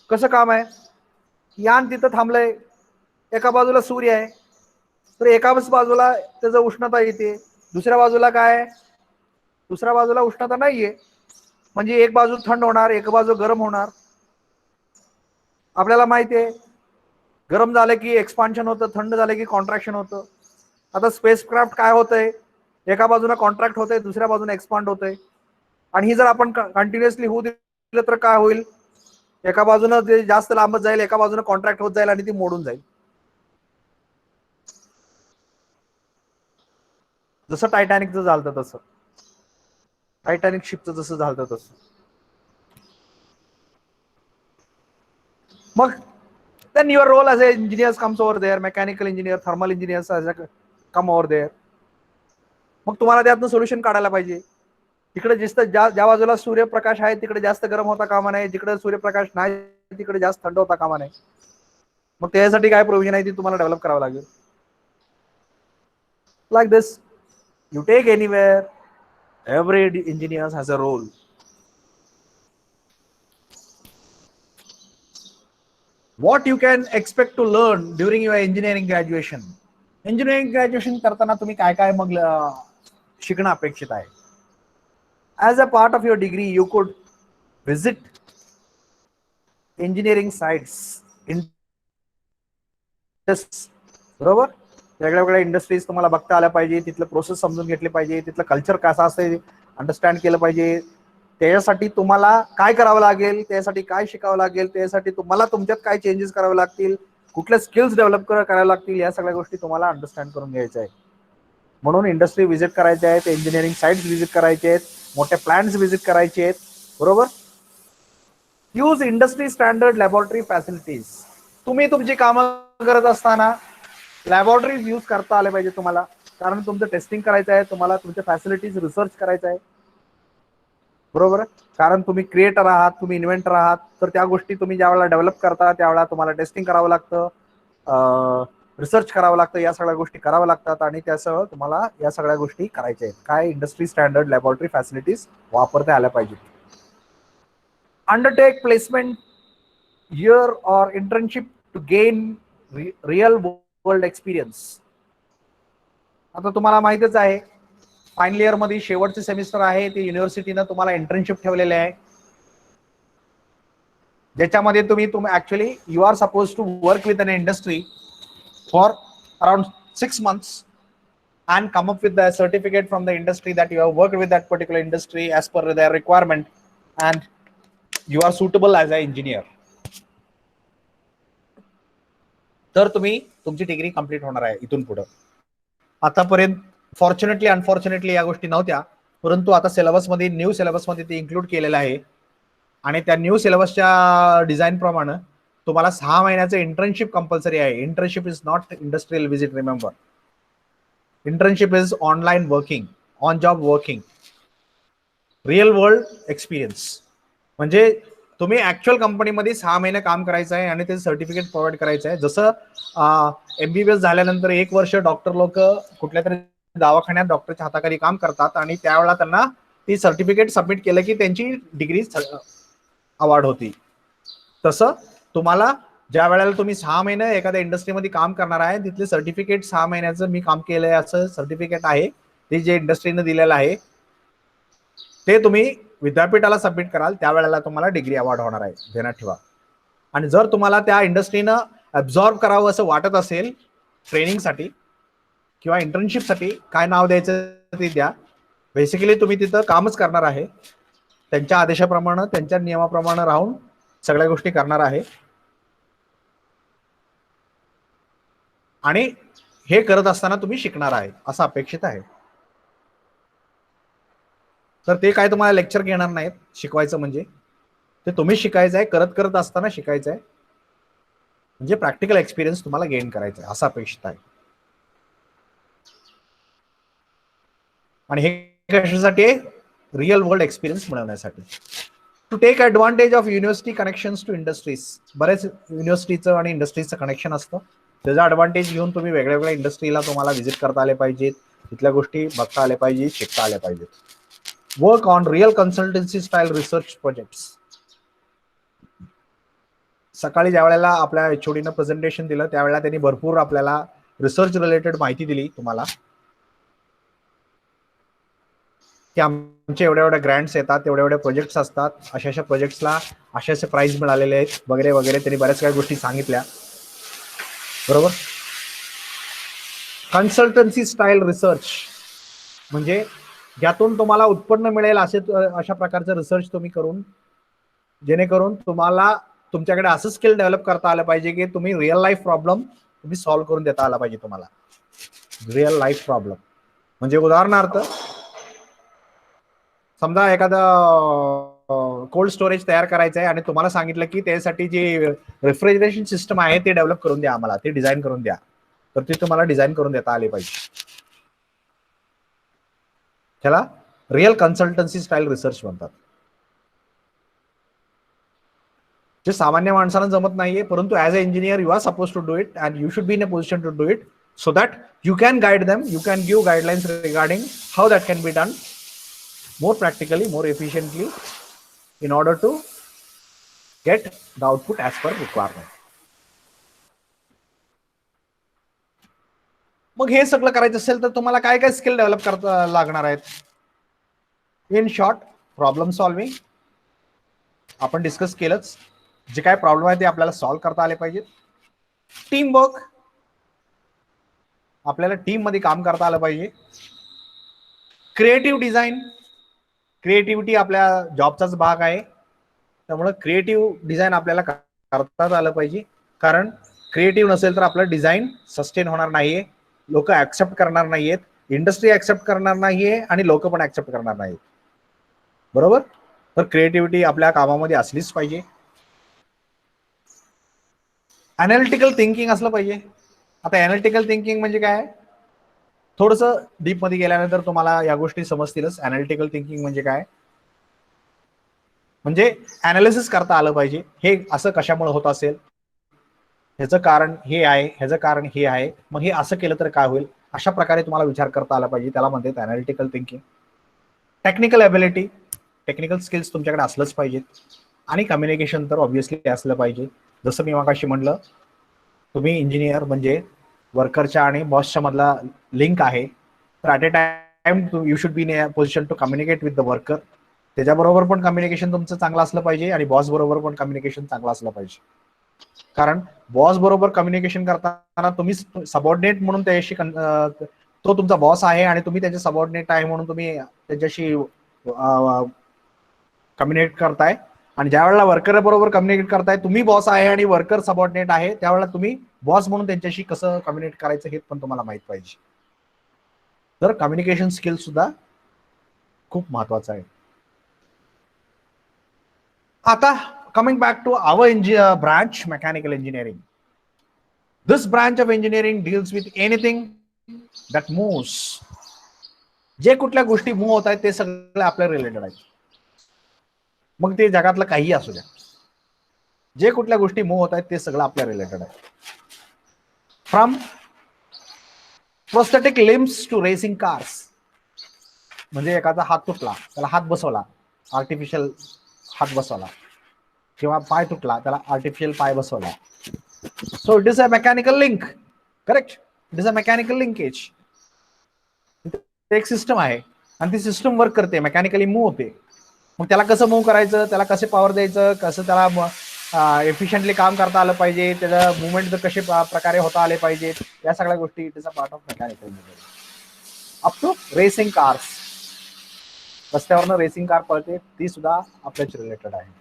कसं काम आहे, यान तिथं थांबलंय, एका बाजूला सूर्य आहे, तर एकाच बाजूला त्याचं उष्णता येते, दुसऱ्या बाजूला काय, दुसऱ्या बाजूला उष्णता नाहीये. म्हणजे एक बाजू थंड होणार, एक बाजू गरम होणार. आपल्याला माहिती आहे गरम झालं की एक्सपान्शन होतं, थंड झालं की कॉन्ट्रॅक्शन होतं. आता स्पेसक्राफ्ट काय होतंय, एका बाजूला कॉन्ट्रॅक्ट होतंय, दुसऱ्या बाजूने एक्सपांड होतंय. आणि ही जर आपण कंटिन्युअसली होऊ दिलं तर काय होईल, एका बाजूनं ते जास्त लांबत जाईल, एका बाजूने कॉन्ट्रॅक्ट होत जाईल आणि ती मोडून जाईल. जसं टायटॅनिकचं झालं तसं, टायटॅनिक शिपचं जसं झालं तसं. मग then your role as a engineer comes over there, mechanical engineer, thermal engineers come over there. मग तुम्हाला त्यातनं सोल्युशन काढायला पाहिजे. तिकडे ज्या बाजूला सूर्यप्रकाश आहे तिकडे जास्त गरम होता कामा नये, जिकडे सूर्यप्रकाश नाही तिकडे जास्त थंड होता कामा नये. मग त्यासाठी काय प्रोव्हिजन आहे ती तुम्हाला डेव्हलप करावं लागेल. Like this, you take anywhere, every engineer has a role. What you can expect to learn during your engineering graduation. Engineering graduation करताना तुम्ही काय काय मग शिकणं अपेक्षित आहे. As a part of your degree, you could visit engineering sites, बरोबर. वेगळ्या वेगळ्या इंडस्ट्रीज तुम्हाला बघता आल्या पाहिजे, तिथलं प्रोसेस समजून घेतले पाहिजे, तिथलं कल्चर कसं असतं अंडरस्टँड केलं पाहिजे. त्याच्यासाठी तुम्हाला काय करावं लागेल, त्यासाठी काय शिकावं लागेल, त्यासाठी तुम्हाला तुमच्यात काय चेंजेस करावे लागतील, कुठल्या स्किल्स डेव्हलप करायला लागतील, या सगळ्या गोष्टी तुम्हाला अंडरस्टँड करून घ्यायच्या आहेत. म्हणून इंडस्ट्री व्हिजिट करायचे आहेत, इंजिनिअरिंग साइट्स व्हिजिट करायचे आहेत, मोठे प्लांट्स व्हिजिट करायचे आहेत, बरोबर. Use industry standard laboratory facilities. तुम्ही तुमची कामं करत असताना लॅबोरेटरीज यूज करता आले पाहिजे तुम्हाला, कारण तुमचं टेस्टिंग करायचं आहे, तुम्हाला तुमच्या फॅसिलिटीज रिसर्च करायचं आहे, बरोबर. कारण तुम्ही क्रिएटर आहात, तुम्ही इन्व्हेंटर आहात, तर त्या गोष्टी तुम्ही ज्यावेळेला डेव्हलप करता त्यावेळेला तुम्हाला टेस्टिंग करावं लागतं, रिसर्च करावं लागतं, या सगळ्या गोष्टी कराव्या लागतात आणि त्यासह तुम्हाला या सगळ्या गोष्टी करायच्या आहेत. काय इंडस्ट्री स्टँडर्ड लॅबोरेटरी फॅसिलिटीज वापरता आल्या पाहिजेत. Undertake placement year or internship to gain real world experience. आता तुम्हाला माहितच आहे फायनल इयर मध्ये शेवटचे सेमिस्टर आहे ते युनिव्हर्सिटीनं तुम्हाला इंटर्नशिप ठेवलेले आहे, ज्याच्यामध्ये तुम्ही actually you are suppose to work with an industry for around 6 months and come up with the certificate from the industry that you have worked with that particular industry as per their requirement and you are suitable as an engineer. तर तुम्ही तुमची degree complete होणार आहे इथून पुढे. आतापर्यंत fortunately unfortunately या गोष्टी नव्हत्या, परंतु आता सिलेबसमध्ये न्यू सिलेबसमध्ये ते इन्क्लूड केलेलं आहे आणि त्या न्यू सिलेबसच्या डिझाईन प्रमाणे तुम्हाला 6 महिन्याचं इंटर्नशिप कंपल्सरी आहे. Internship is not industrial visit, remember. Internship is online working, on job working, real world experience. म्हणजे तुम्ही ऍक्च्युअल कंपनीमध्ये 6 महिने काम करायचं आहे आणि ते सर्टिफिकेट प्रोव्हाइड करायचं आहे. जसं MBBS झाल्यानंतर 1 वर्ष डॉक्टर लोक कुठल्या तरी दवाखान्यात डॉक्टरच्या हाताखाली काम करतात आणि त्यावेळेला त्यांना ती सर्टिफिकेट सबमिट केलं की त्यांची डिग्री अवॉर्ड होती. तसं तुम्हाला ज्या वेळेला तुम्ही 6 महिने एखाद्या इंडस्ट्रीमध्ये काम करणार आहे, तिथले सर्टिफिकेट 6 महिन्याचं मी काम केलंय असं सर्टिफिकेट आहे, ते जे इंडस्ट्रीनं दिलेलं आहे ते तुम्ही विद्यापीठाला सबमिट कराल, त्यावेळेला तुम्हाला डिग्री अवॉर्ड होणार आहे, ध्यानात ठेवा. आणि जर तुम्हाला त्या इंडस्ट्रीनं ॲब्झॉर्ब करावं असं वाटत असेल ट्रेनिंगसाठी किंवा इंटर्नशिपसाठी, काय नाव द्यायचं ते द्या. बेसिकली तुम्ही तिथं कामच करणार आहे, त्यांच्या आदेशाप्रमाणे त्यांच्या नियमाप्रमाणे राहून सगळ्या गोष्टी करणार आहे आणि हे करत असताना तुम्ही शिकणार आहे असं अपेक्षित आहे. तर ते काय तुम्हाला लेक्चर घेणार नाहीत, शिकवायचं म्हणजे ते तुम्ही शिकायचं आहे, करत असताना शिकायचं आहे, म्हणजे प्रॅक्टिकल एक्सपिरियन्स तुम्हाला गेन करायचा आहे असं अपेक्षित आहे. आणि हे कशासाठी आहे? रिअल वर्ल्ड एक्सपिरियन्स मिळवण्यासाठी. To take advantage of university connections to industries. बरेच युनिव्हर्सिटीचं आणि इंडस्ट्रीजचं कनेक्शन असतं, त्याचा ॲडव्हान्टेज घेऊन तुम्ही वेगळ्या वेगळ्या इंडस्ट्रीला तुम्हाला व्हिजिट करता आले पाहिजेत, तिथल्या गोष्टी बघता आल्या पाहिजेत, शिकता आल्या पाहिजेत. Work on real consultancy style research projects. सकाळी ज्या वेळेला आपल्या HOD नं प्रेझेंटेशन दिलं त्यावेळेला त्यांनी भरपूर आपल्याला रिसर्च रिलेटेड माहिती दिली तुम्हाला, की आमचे एवढ्या ग्रँट्स येतात, एवढ्या प्रोजेक्ट्स असतात, अशा प्रोजेक्ट्सला असे प्राइज मिळालेले आहेत वगैरे वगैरे. त्यांनी बऱ्याच काही गोष्टी सांगितल्या, बरोबर. कन्सल्टन्सी स्टाईल रिसर्च म्हणजे ज्यातून तुम्हाला उत्पन्न मिळेल अशा प्रकारचं रिसर्च तुम्ही करून, जेणेकरून तुम्हाला तुमच्याकडे असं स्किल डेव्हलप करता आलं पाहिजे की तुम्ही रिअल लाईफ प्रॉब्लेम तुम्ही सॉल्व्ह करून देता आला पाहिजे तुम्हाला. रिअल लाईफ प्रॉब्लेम म्हणजे उदाहरणार्थ समजा एखादा कोल्ड स्टोरेज तयार करायचं आहे आणि तुम्हाला सांगितलं की त्यासाठी जे रेफ्रिजरेशन सिस्टम आहे ते डेव्हलप करून द्या, आम्हाला ते डिझाईन करून द्या, तर ते तुम्हाला डिझाईन करून देता आले पाहिजे. त्याला रिअल कन्सल्टन्सी स्टाईल रिसर्च म्हणतात. जे सामान्य माणसाला जमत नाहीये, परंतु as a engineer you are suppose to do it and you should be in a position to do it so that you can guide them, you can give guidelines regarding how that can be done more practically, more efficiently in order to get the output as per requirement. मग हे सगळं करायचं असेल तर तुम्हाला काय काय skill develop करता लागणार आहेत? इन शॉर्ट, प्रॉब्लेम सॉल्विंग आपण डिस्कस केलंच. जे काय प्रॉब्लेम आहे ते आपल्याला सॉल्व्ह करता आले पाहिजेत. टीम वर्क, आपल्याला टीम मध्ये काम करता आलं पाहिजे. क्रिएटिव्ह डिझाईन, क्रिएटिव्हिटी आपल्या जॉबचाच भाग आहे, त्यामुळे क्रिएटिव्ह डिझाईन आपल्याला करताच आलं पाहिजे. कारण क्रिएटिव्ह नसेल तर आपलं डिझाईन सस्टेन होणार नाहीये, लोक ऍक्सेप्ट करणार नाहीयेत, इंडस्ट्री ऍक्सेप्ट करणार नाहीये आणि लोक पण ऍक्सेप्ट करणार नाहीत, बरोबर. तर क्रिएटिव्हिटी आपल्या कामामध्ये असलीच पाहिजे. अनालिटिकल थिंकिंग असलं पाहिजे. आता अनालिटिकल थिंकिंग म्हणजे काय, थोडंसं डीप मध्ये गेल्यानंतर तुम्हाला या गोष्टी समजतीलच. अनालिटिकल थिंकिंग म्हणजे काय, म्हणजे अनालिसिस करता आलं पाहिजे, हे असं कशामुळे होत असेल, ह्याचं कारण हे आहे, ह्याचं कारण हे आहे, मग हे असं केलं तर काय होईल, अशा प्रकारे तुम्हाला विचार करता आला पाहिजे, त्याला म्हणतात analytical thinking. Technical ability, technical skills तुमच्याकडे असलंच पाहिजेत, आणि कम्युनिकेशन तर ऑब्व्हियसली असलं पाहिजे. जसं मी मगाशी म्हणलं, तुम्ही इंजिनियर म्हणजे वर्करच्या आणि बॉसच्या मधला लिंक आहे, तर at a time you should be in a position to communicate with the worker. त्याच्याबरोबर पण कम्युनिकेशन तुमचं चांगलं असलं पाहिजे आणि बॉस बरोबर पण कम्युनिकेशन चांगलं असलं पाहिजे. कारण बॉस बरोबर कम्युनिकेशन करताना तुम्ही सबऑर्डिनेट म्हणून त्याच्याशी तो तुमचा बॉस आहे आणि तुम्ही त्याचे सबऑर्डिनेट आहे म्हणून तुम्ही त्याच्याशी कम्युनिकेट करताय, आणि ज्या वेळेला वर्कर बरोबर कम्युनिकेट करताय, तुम्ही बॉस आहे आणि वर्कर सबऑर्डिनेट आहे, त्यावेळेला तुम्ही बॉस म्हणून त्यांच्याशी कसं कम्युनिकेट करायचं हे पण तुम्हाला माहित पाहिजे. तर कम्युनिकेशन स्किल सुद्धा खूप महत्वाचं आहे. आता coming back to our branch, mechanical engineering. This branch of engineering deals with anything that moves. जे कुठल्या गोष्टी मूव्ह होत आहेत ते सगळे आपल्या रिलेटेड आहेत, मग ते जगातलं काही असू द्या, जे कुठल्या गोष्टी मूव्ह होत आहेत ते सगळं आपल्या रिलेटेड आहे. From prosthetic limbs to racing cars, म्हणजे एखादा हात तुटला त्याला हात बसवला, आर्टिफिशियल हात बसवला, किंवा पाय तुटला त्याला आर्टिफिशियल पाय बसवला. So it is a mechanical link, correct, it is a mechanical linkage. एक सिस्टम आहे आणि ती सिस्टम वर्क करते, मेकॅनिकली मूव्ह होते. मग त्याला कसं मूव्ह करायचं, त्याला कसे पॉवर द्यायचं, कसं त्याला एफिशियंटली काम करता आलं पाहिजे, त्याला मुवमेंट कसे प्रकारे होता आले पाहिजेत, या सगळ्या गोष्टी it is a part of mechanical engineering. Up to racing cars, रस्त्यावरनं रेसिंग कार पळते, ती सुद्धा आपल्याच रिलेटेड आहे.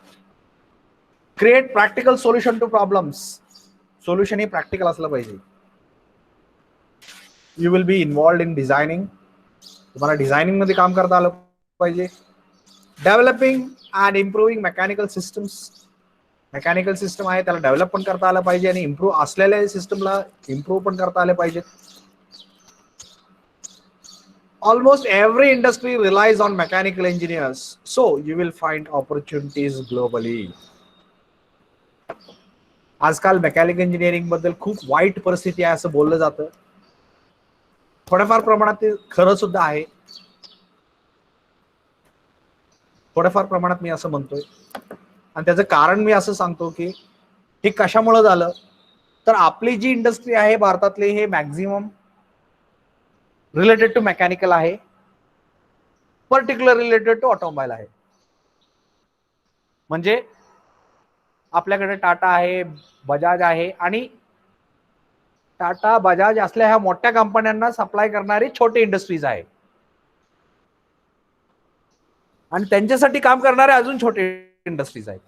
Create practical solution to problems, solution हे प्रॅक्टिकल असलं पाहिजे. You will be involved in designing, तुम्हाला डिझायनिंग मध्ये काम करता आलं पाहिजे. Developing and improving mechanical systems, mechanical system आहे त्याला डेव्हलप पण करता आलं पाहिजे आणि इम्प्रूव्ह असलेल्या सिस्टमला इम्प्रूव्ह पण करता आले पाहिजे. Almost every industry relies on mechanical engineers, so you will find opportunities globally. आजकाल मेकॅनिकल इंजिनिअरिंग बद्दल खूप वाईट परिस्थिती आहे असं बोललं जातं, थोड्याफार प्रमाणात ते खरं सुद्धा आहे, थोड्याफार प्रमाणात मी असं म्हणतोय. आणि त्याचं कारण मी असं सांगतो की हे कशामुळे झालं, तर आपली जी इंडस्ट्री आहे भारतातली हे मॅक्झिमम रिलेटेड टू मेकॅनिकल आहे, पर्टिक्युलर रिलेटेड टू ऑटोमोबाईल आहे. म्हणजे आपल्याकडे टाटा आहे, बजाज आहे, आणि टाटा बजाज असल्या ह्या मोठ्या कंपन्यांना सप्लाय करणारी छोटी इंडस्ट्रीज आहे, आणि त्यांच्यासाठी काम करणारे अजून छोटे इंडस्ट्रीज आहेत.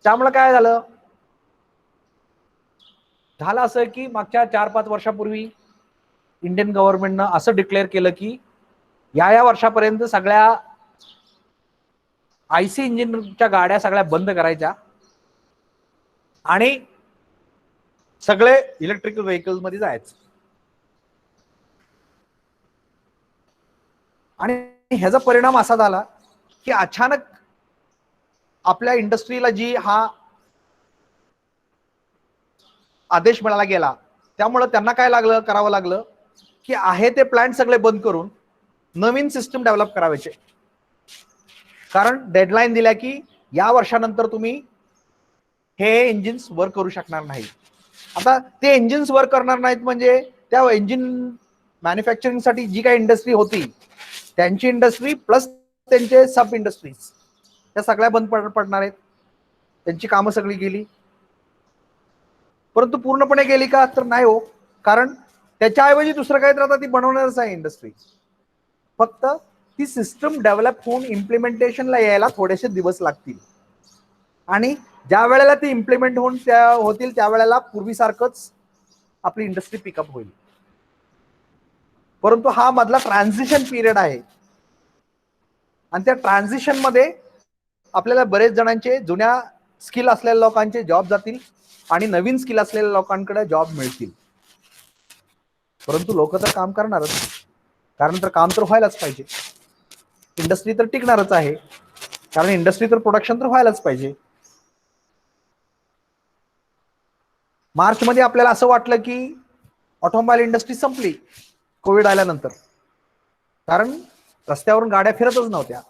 त्यामुळे काय झालं असं की मागच्या 4-5 वर्षापूर्वी इंडियन गव्हर्नमेंटनं असं डिक्लेअर केलं की या वर्षापर्यंत सगळ्या आयसी इंजिनच्या गाड्या सगळ्या बंद करायच्या आणि सगळे इलेक्ट्रिकल व्हेकल्स मध्ये जायचं. आणि ह्याचा परिणाम असा झाला की अचानक आपल्या इंडस्ट्रीला जी हा आदेश मिळाला गेला, त्यामुळे त्यांना काय करावं लागलं की आहे ते प्लांट सगळे बंद करून नवीन सिस्टम डेव्हलप करायचे. कारण डेडलाईन दिल्या की या वर्षानंतर तुम्ही हे इंजिन्स वर्क करू शकणार नाही. आता ते इंजिन्स वर्क करणार नाहीत म्हणजे त्या इंजिन मॅन्युफॅक्चरिंग साठी जी काही इंडस्ट्री होती त्यांची इंडस्ट्री प्लस त्यांचे सब इंडस्ट्रीज त्या सगळ्या बंद पडणार आहेत, त्यांची कामं सगळी गेली. परंतु पूर्णपणे गेली का, तर नाही हो, कारण त्याच्याऐवजी दुसरं काहीतरी आता ती बनवणारच आहे इंडस्ट्री. फक्त ती सिस्टम डेव्हलप होऊन इम्प्लिमेंटेशनला यायला थोडेसे दिवस लागतील, आणि ज्या वेळेला ती इम्प्लिमेंट होतील त्यावेळेला पूर्वीसारखंच आपली इंडस्ट्री पिकअप होईल. परंतु हा मधला ट्रान्झिशन पिरियड आहे, आणि त्या ट्रान्झिशन मध्ये आपल्याला बरेच जणांचे जुन्या स्किल असलेल्या लोकांचे जॉब जातील आणि नवीन स्किल असलेल्या लोकांकडे जॉब मिळतील. परंतु लोक तर काम करणारच, कारण तर काम तर व्हायलाच पाहिजे. इंडस्ट्री तर टिकणारच आहे, कारण इंडस्ट्री तर प्रोडक्शन तर व्हायलाच पाहिजे. मार्च मध्ये आपल्याला असं वाटलं की ऑटोमोबाईल इंडस्ट्री संपली कोविड आल्यानंतर, कारण रस्त्यावरून गाड्या फिरतच नव्हत्या.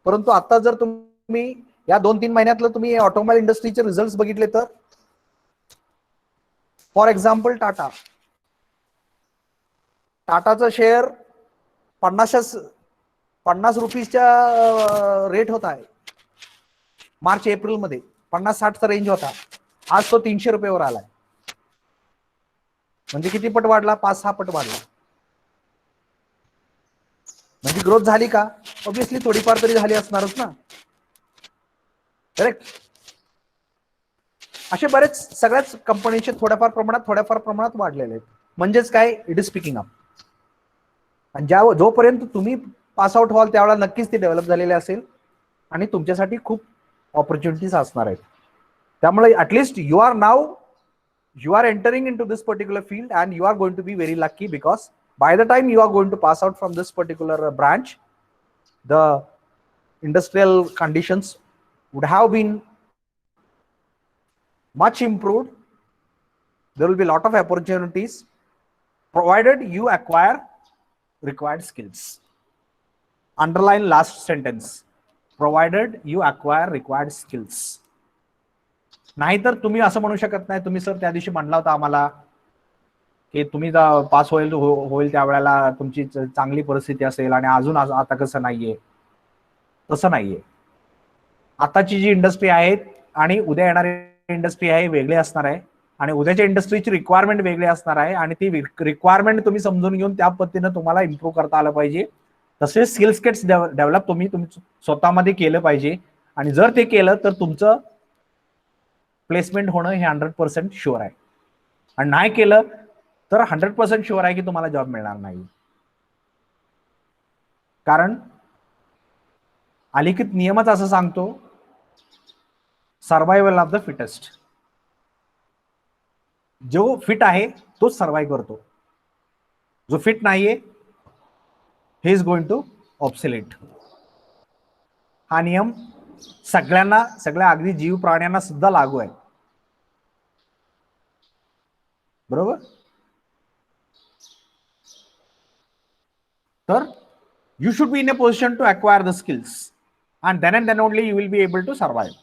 परंतु आता जर तुम्ही या 2-3 महिन्यातलं तुम्ही ऑटोमोबाईल इंडस्ट्रीचे रिझल्ट बघितले तर, फॉर एक्झाम्पल टाटाचं शेअर 50 रुपीजच्या रेट होता आहे मार्च एप्रिल मध्ये, 50-60चा रेंज होता. आज तो 300 रुपयेवर आलाय. म्हणजे किती पट वाढला? 5-6 पट वाढला. म्हणजे ग्रोथ झाली का? ऑब्विसली थोडीफार तरी झाली असणारच ना, करेक्ट. असे बरेच सगळ्याच कंपनीचे थोड्याफार प्रमाणात वाढलेले आहेत. म्हणजेच काय, इट इज पिकिंग अप. आणि जोपर्यंत तुम्ही पास आउट व्हाल त्यावेळेला नक्कीच ते डेव्हलप झालेले असेल आणि तुमच्यासाठी खूप ऑपॉर्च्युनिटीज असणार आहेत. त्यामुळे at least you are entering in to this particular field and you are going to be very lucky, because by the time you are going to pass out from this particular branch, the industrial conditions would have been much improved. There will be a lot of opportunities provided you acquire required skills. Underline last sentence, provided you acquire required skills. नाहीतर तुम्ही असं म्हणू शकत नाही, तुम्ही sir त्या दिवशी म्हणला होता आम्हाला की तुम्ही पास होईल त्यावेळेला तुमची चांगली परिस्थिती असेल आणि अजून आता कसं नाहीये. तसं नाहीये. आताची जी इंडस्ट्री आहे आणि उद्या येणारी इंडस्ट्री आहे वेगळी असणार आहे, आणि उद्याच्या इंडस्ट्रीची रिक्वायरमेंट वेगळी असणार आहे, आणि ती रिक्वायरमेंट तुम्ही समजून घेऊन त्या पद्धतीनं तुम्हाला इम्प्रूव्ह करता आलं पाहिजे. तसे स्किल सेट्स डेव्हलप तुम्ही स्वतःमध्ये केलं पाहिजे. आणि जर ते केलं तर तुमचं प्लेसमेंट होणं हे 100% शुअर आहे. आणि नाही केलं तर 100% शुअर आहे की तुम्हाला जॉब मिळणार नाही. कारण अलिखित नियमच असं सांगतो, सर्व्हायवल ऑफ द फिटेस्ट. जो फिट आहे तोच सर्व्हाइव्ह करतो, जो फिट नाहीये he is going to obsolete. हा नियम सगळ्यांना, सगळ्या अगदी जीव प्राण्यांना सुद्धा लागू आहे. बरोबर. तर you should be in a position to acquire the skills, and then only you will be able to survive.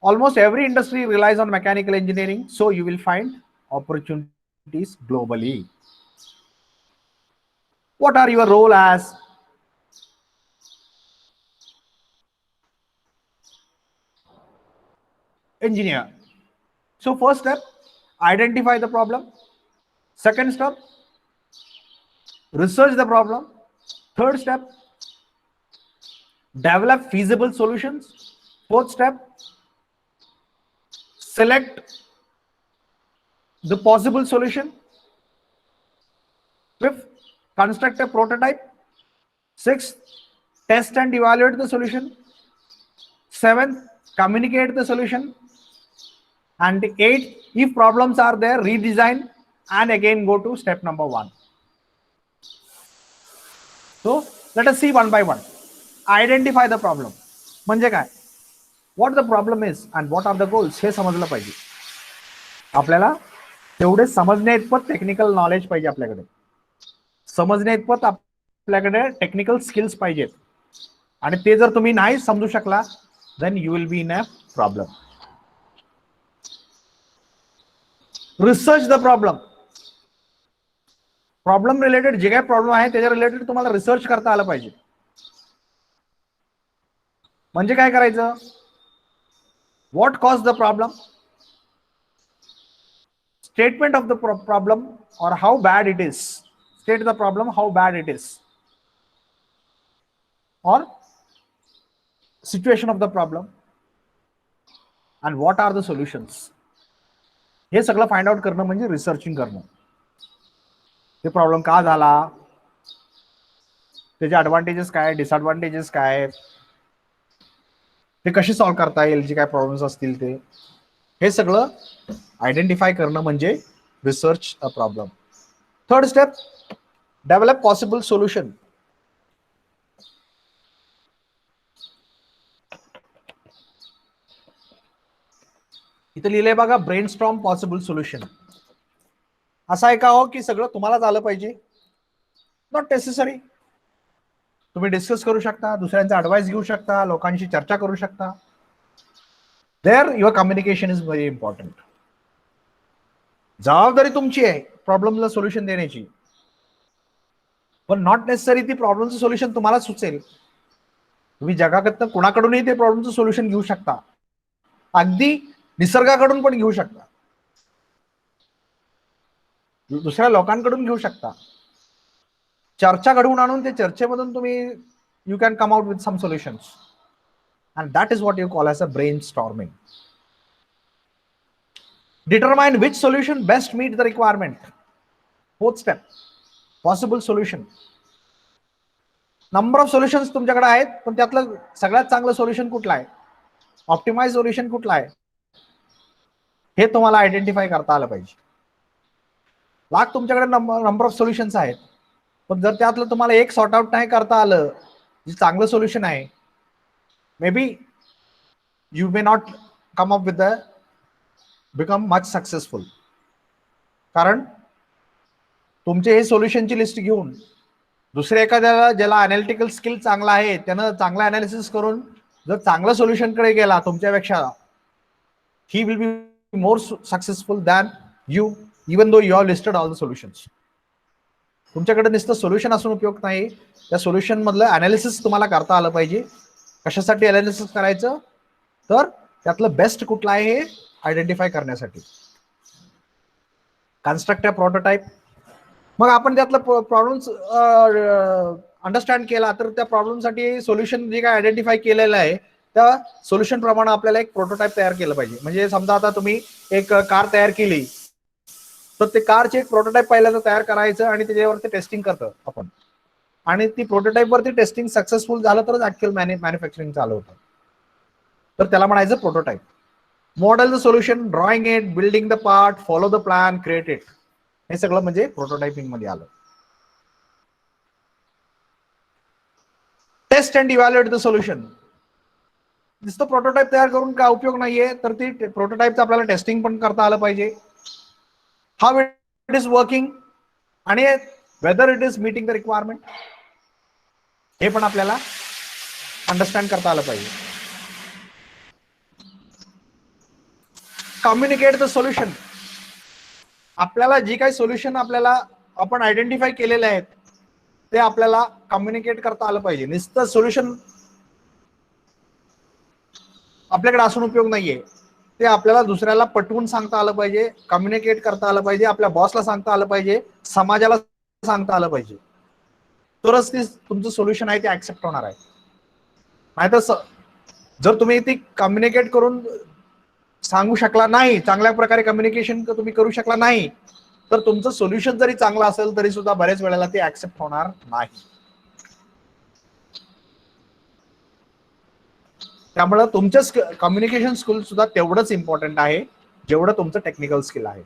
Almost every industry relies on mechanical engineering, so you will find opportunities globally. What are your role as engineer? So first step, identify the problem. Second step, research the problem. Third step, develop feasible solutions. Fourth step, select the possible solution. Fifth, construct a prototype. Sixth, test and evaluate the solution. Seventh, communicate the solution. And eighth, if problems are there, redesign and again go to step number 1. So let us see one by one. Identify the problem. म्हणजे काय, what the problem is and what are the goals हे समजलं पाहिजे. आपल्याला तेवढे समजण्या इतपत technical knowledge पाहिजे, आपल्याकडे समजण्या इतपत आपल्याकडे टेक्निकल स्किल्स पाहिजेत. आणि ते जर तुम्ही नाही समजू शकला then you will be in a problem. Research the problem. Problem related जे काही प्रॉब्लेम आहे त्याच्या रिलेटेड तुम्हाला रिसर्च करता आलं पाहिजे. म्हणजे काय करायचं, what cause the problem, statement of the problem और how bad it is. State the problem, how bad it is, और situation of the problem and what are the solutions. हे सगळं फाइंड आउट करणं म्हणजे रिसर्चिंग करणं. ते problem का झाला, त्याचे ऍडव्हान्टेजेस काय, डिसएडव्हान्टेजेस काय, ते कशी सॉल्व्ह करता येईल, जे काय प्रॉब्लेम्स असतील ते, हे सगळं आयडेंटिफाय करणं म्हणजे research a problem. Third step, develop possible solution. इथे लिहिलंय बघा, ब्रेन स्टॉर्म पॉसिबल सोल्युशन. असं आहे का हो की सगळं तुम्हालाच आलं पाहिजे? Not necessary. तुम्ही डिस्कस करू शकता, दुसऱ्यांचा ऍडवाइस घेऊ शकता, लोकांशी चर्चा करू शकता. There your communication is very important. जबाबदारी तुमची आहे प्रॉब्लेमला सोल्युशन देण्याची, पण नॉट नेसेसरी ती प्रॉब्लेमचं सोल्युशन तुम्हाला सुचेल. तुम्ही जगाकडनं कुणाकडूनही ते प्रॉब्लेमचं सोल्युशन घेऊ शकता, अगदी निसर्गाकडून पण घेऊ शकता, दुसऱ्या लोकांकडून घेऊ शकता. चर्चा घडवून आणून ते चर्चेमधून तुम्ही you can come out with some solutions, and that is what you call as a brain storming. Determine which solution best meet the requirement. Fourth step, possible solution. Number of solutions तुमच्याकडे आहेत, पण त्यातलं सगळ्यात चांगलं solution कुठलं आहे, optimise solution कुठलं आहे, हे तुम्हाला आयडेंटिफाय करता आलं पाहिजे. लाख तुमच्याकडे नंबर ऑफ सोल्युशन्स आहेत, पण जर त्यातलं तुम्हाला एक सॉर्ट आउट नाही करता आलं जे चांगलं सोल्युशन आहे, may be you may not come up with the become much successful. कारण तुमचे हे सोल्युशनची लिस्ट घेऊन दुसऱ्या एखाद्याला ज्याला अनालिटिकल स्किल चांगला आहे त्यानं चांगला अनालिसिस करून जर चांगलं सोल्युशनकडे गेला तुमच्यापेक्षा, he will be more successful than you, even though you have listed all the solutions. तुमच्याकडे नुसतं सोल्युशन असून उपयोग नाही, त्या सोल्युशन मधलं अनालिसिस तुम्हाला करता आलं पाहिजे. कशासाठी अनालिसिस करायचं, तर त्यातलं बेस्ट कुठलं आहे हे आयडेंटिफाय करण्यासाठी. Construct a prototype. मग आपण त्यातलं प्रॉब्लेम्स अंडरस्टँड केला तर त्या प्रॉब्लेमसाठी सोल्युशन जे काय आयडेंटिफाय केलेलं आहे त्या सोल्युशन प्रमाणे आपल्याला एक प्रोटोटाइप तयार केलं पाहिजे. म्हणजे समजा आता तुम्ही एक कार तयार केली, तर ते कारचे एक प्रोटोटाइप पहिल्यांदा तयार करायचं आणि त्याच्यावरती टेस्टिंग करतो आपण, आणि ती प्रोटोटाइप वरती टेस्टिंग सक्सेसफुल झालं तरच ऍक्च्युअल मॅन्युफॅक्चरिंग चालू होतं. तर त्याला म्हणायचं prototype. Model the solution, drawing it, building the part, follow the plan, create it, हे सगळं म्हणजे प्रोटोटाइपिंग मध्ये आलं. Test and evaluate the solution. नुसतं प्रोटोटाइप तयार करून काय उपयोग नाहीये, तर ती प्रोटोटाइपचं आपल्याला टेस्टिंग पण करता आलं पाहिजे. हाऊ इट इज वर्किंग आणि whether it is meeting the requirement, हे पण आपल्याला अंडरस्टँड करता आलं पाहिजे. Communicate the solution. आपल्याला जी काही सोल्युशन आपल्याला आपण आयडेंटिफाय केलेले आहेत ते आपल्याला कम्युनिकेट करता आलं पाहिजे. नुसतं सोल्युशन आपल्याकडे असून उपयोग नाहीये, ते आपल्याला दुसऱ्याला पटवून सांगता आलं पाहिजे, कम्युनिकेट करता आलं पाहिजे, आपल्या बॉसला सांगता आलं पाहिजे, समाजाला सांगता आलं पाहिजे, तरच ते तुमचं सोल्युशन आहे ते ऍक्सेप्ट होणार आहे. नाहीतर जर तुम्ही ती कम्युनिकेट करून सांगू शकला नाही, चांगल्या प्रकारे कम्युनिकेशन तुम्ही करू शकला नाही, तर तुमचं सोल्युशन जरी चांगलं असेल तरी सुद्धा बऱ्याच वेळेला ते ऍक्सेप्ट होणार नाही. त्यामुळे तुमचं कम्युनिकेशन स्किल सुद्धा तेवढंच इम्पॉर्टंट आहे जेवढं तुमचं टेक्निकल स्किल आहे.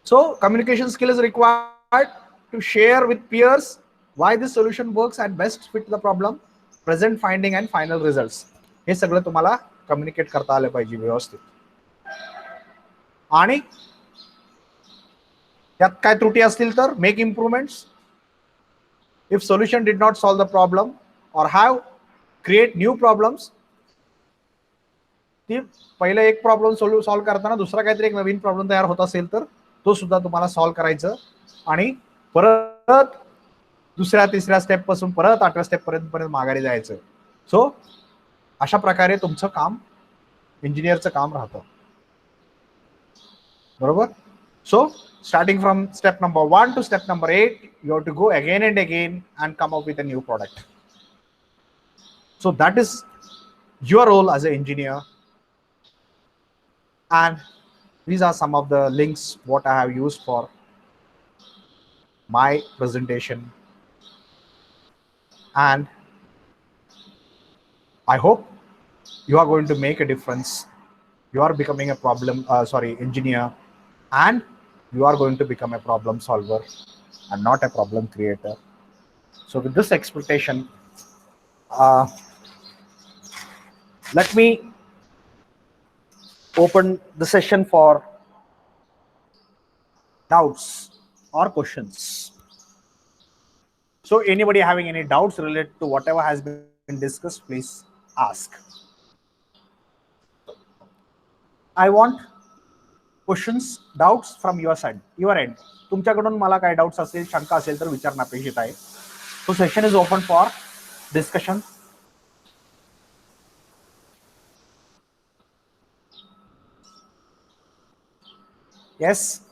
So communication skill is required to share with peers why this solution works and best fit the problem, present finding and final results. हे सगळं तुम्हाला कम्युनिकेट करता आलं पाहिजे व्यवस्थित. आणि त्यात काय त्रुटी असतील तर make improvements. If solution did not solve the problem और हॅव क्रिएट न्यू प्रॉब्लेम्स. ती पहिला एक प्रॉब्लेम सॉल्व्ह करताना दुसरा काहीतरी एक नवीन प्रॉब्लेम तयार होत असेल तर तो सुद्धा तुम्हाला सॉल्व्ह करायचं आणि परत दुसऱ्या तिसऱ्या स्टेप पासून परत 8व्या स्टेप पर्यंत माघारी जायचं. सो अशा प्रकारे तुमचं काम, इंजिनियरचं काम राहतं. बरोबर. So starting from step number 1 to step number 8 you have to go again and again and come up with a new product. So that is your role as an engineer, and these are some of the links what I have used for my presentation. And I hope you are going to make a difference. You are becoming a engineer, and you are going to become a problem solver and not a problem creator. So with this expectation, let me open the session for doubts or questions. So anybody having any doubts related to whatever has been discussed, please ask. I want questions, doubts from your side, your end. तुमच्याकडून मला काय doubts असेल, शंका असेल तर विचारणं अपेक्षित आहे. So session is open for discussion. Yes.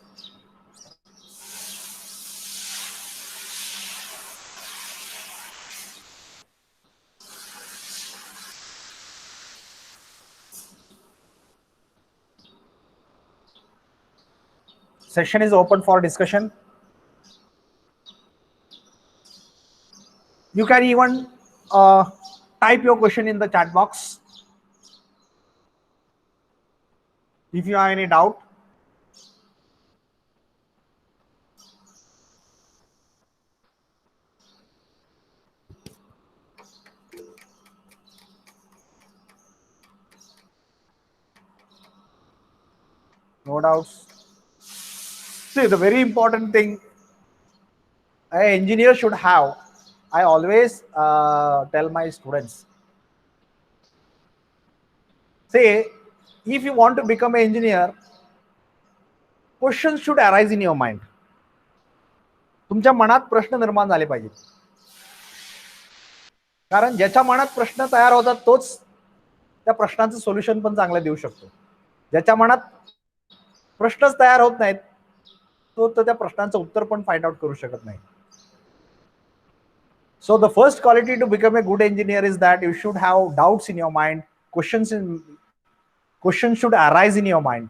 Session is open for discussion. You can even type your question in the chat box. If you have any doubt. No doubts. See, the very important thing an engineer should have, I always tell my students, say, if you want to become an engineer, questions should arise in your mind. तुमच्या मनात प्रश्न निर्माण झाले पाहिजेत. कारण ज्याच्या मनात प्रश्न तयार होतात तोच त्या प्रश्नाचं सोल्युशन पण चांगलं देऊ शकतो. ज्याच्या मनात प्रश्नच तयार होत नाहीत तो त्या प्रश्नांचं उत्तर पण फाइंड आउट करू शकत नाही. So the first quality to become a good engineer is that you should have doubts in your mind. Questions should arise in your mind.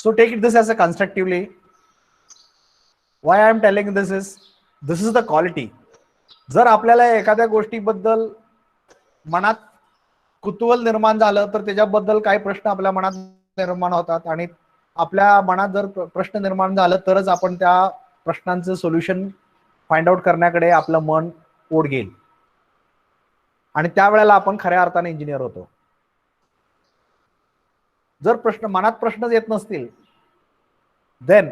So take this as a constructively. Why I am telling this is the quality. जर आपल्याला एखाद्या गोष्टीबद्दल मनात कुतूहल निर्माण झालं तर त्याच्याबद्दल काही प्रश्न आपल्या मनात निर्माण होतात आणि आपल्या मनात जर प्रश्न निर्माण झालं तरच आपण त्या प्रश्नांचं सोल्युशन फाइंड आउट करण्याकडे आपलं मन ओढ घेईल आणि त्यावेळेला आपण खऱ्या अर्थाने इंजिनियर होतो. जर मनात प्रश्नच येत नसतील देन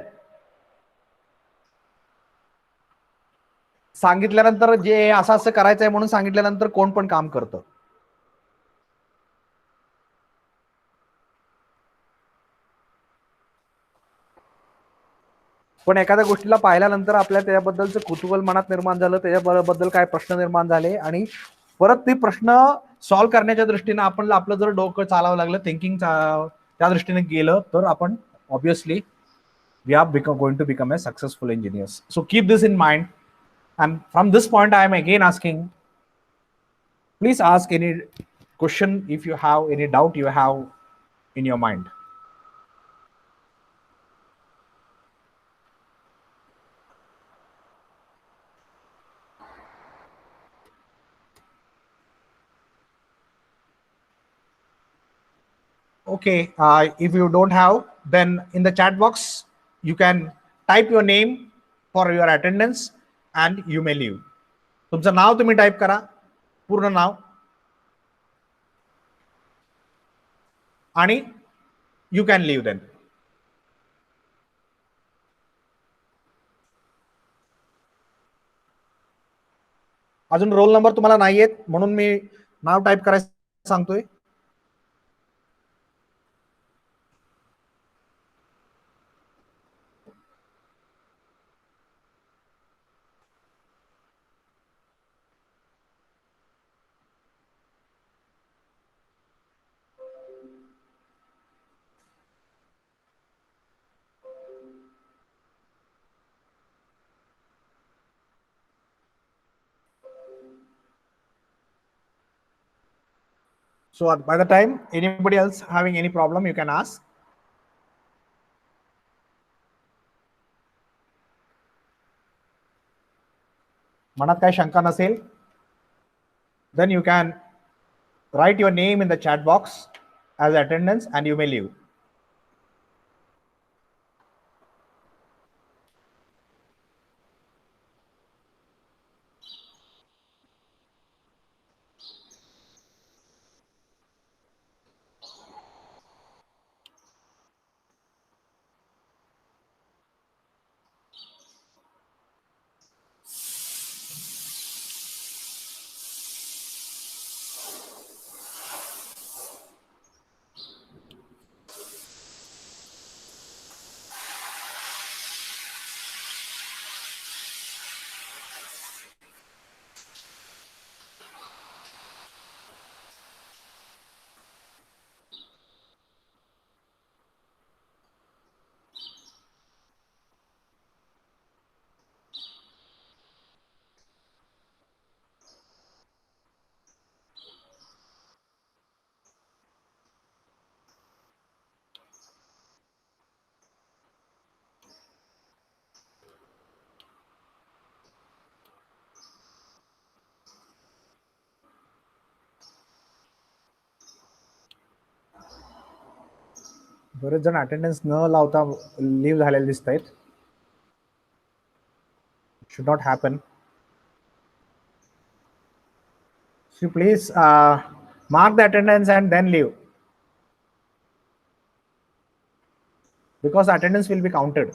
सांगितल्यानंतर जे असं असं करायचंय म्हणून सांगितल्यानंतर कोण पण काम करतं. पण एखाद्या गोष्टीला पाहिल्यानंतर आपल्या त्याबद्दलचं कुतूहल मनात निर्माण झालं, त्याच्याबद्दल काय प्रश्न निर्माण झाले आणि परत ते प्रश्न सॉल्व्ह करण्याच्या दृष्टीने आपण आपलं जर डोकं चालावं लागलं, थिंकिंग त्या दृष्टीने गेलं तर आपण obviously we are going to become a successful engineers. So keep this in mind. And from this point, I am again asking, please ask any question if you have any doubt you have in your mind. Okay, if you don't have, then in the chat box, you can type your name for your attendance and you may leave. तुमचं नाव तुम्ही type करा, पूर्ण नाव, आणि you can leave then. अजून roll number तुम्हाला नाही येत म्हणून मी नाव टाइप करायला सांगतोय. So by the time anybody else having any problem, you can ask. मनात काय शंका नसेल, then you can write your name in the chat box as attendance and you may leave. बरेच जण अटेंडन्स न लावता लीव झालेले दिसत आहेत. Should not happen. So please mark the attendance and then leave, because attendance will be counted.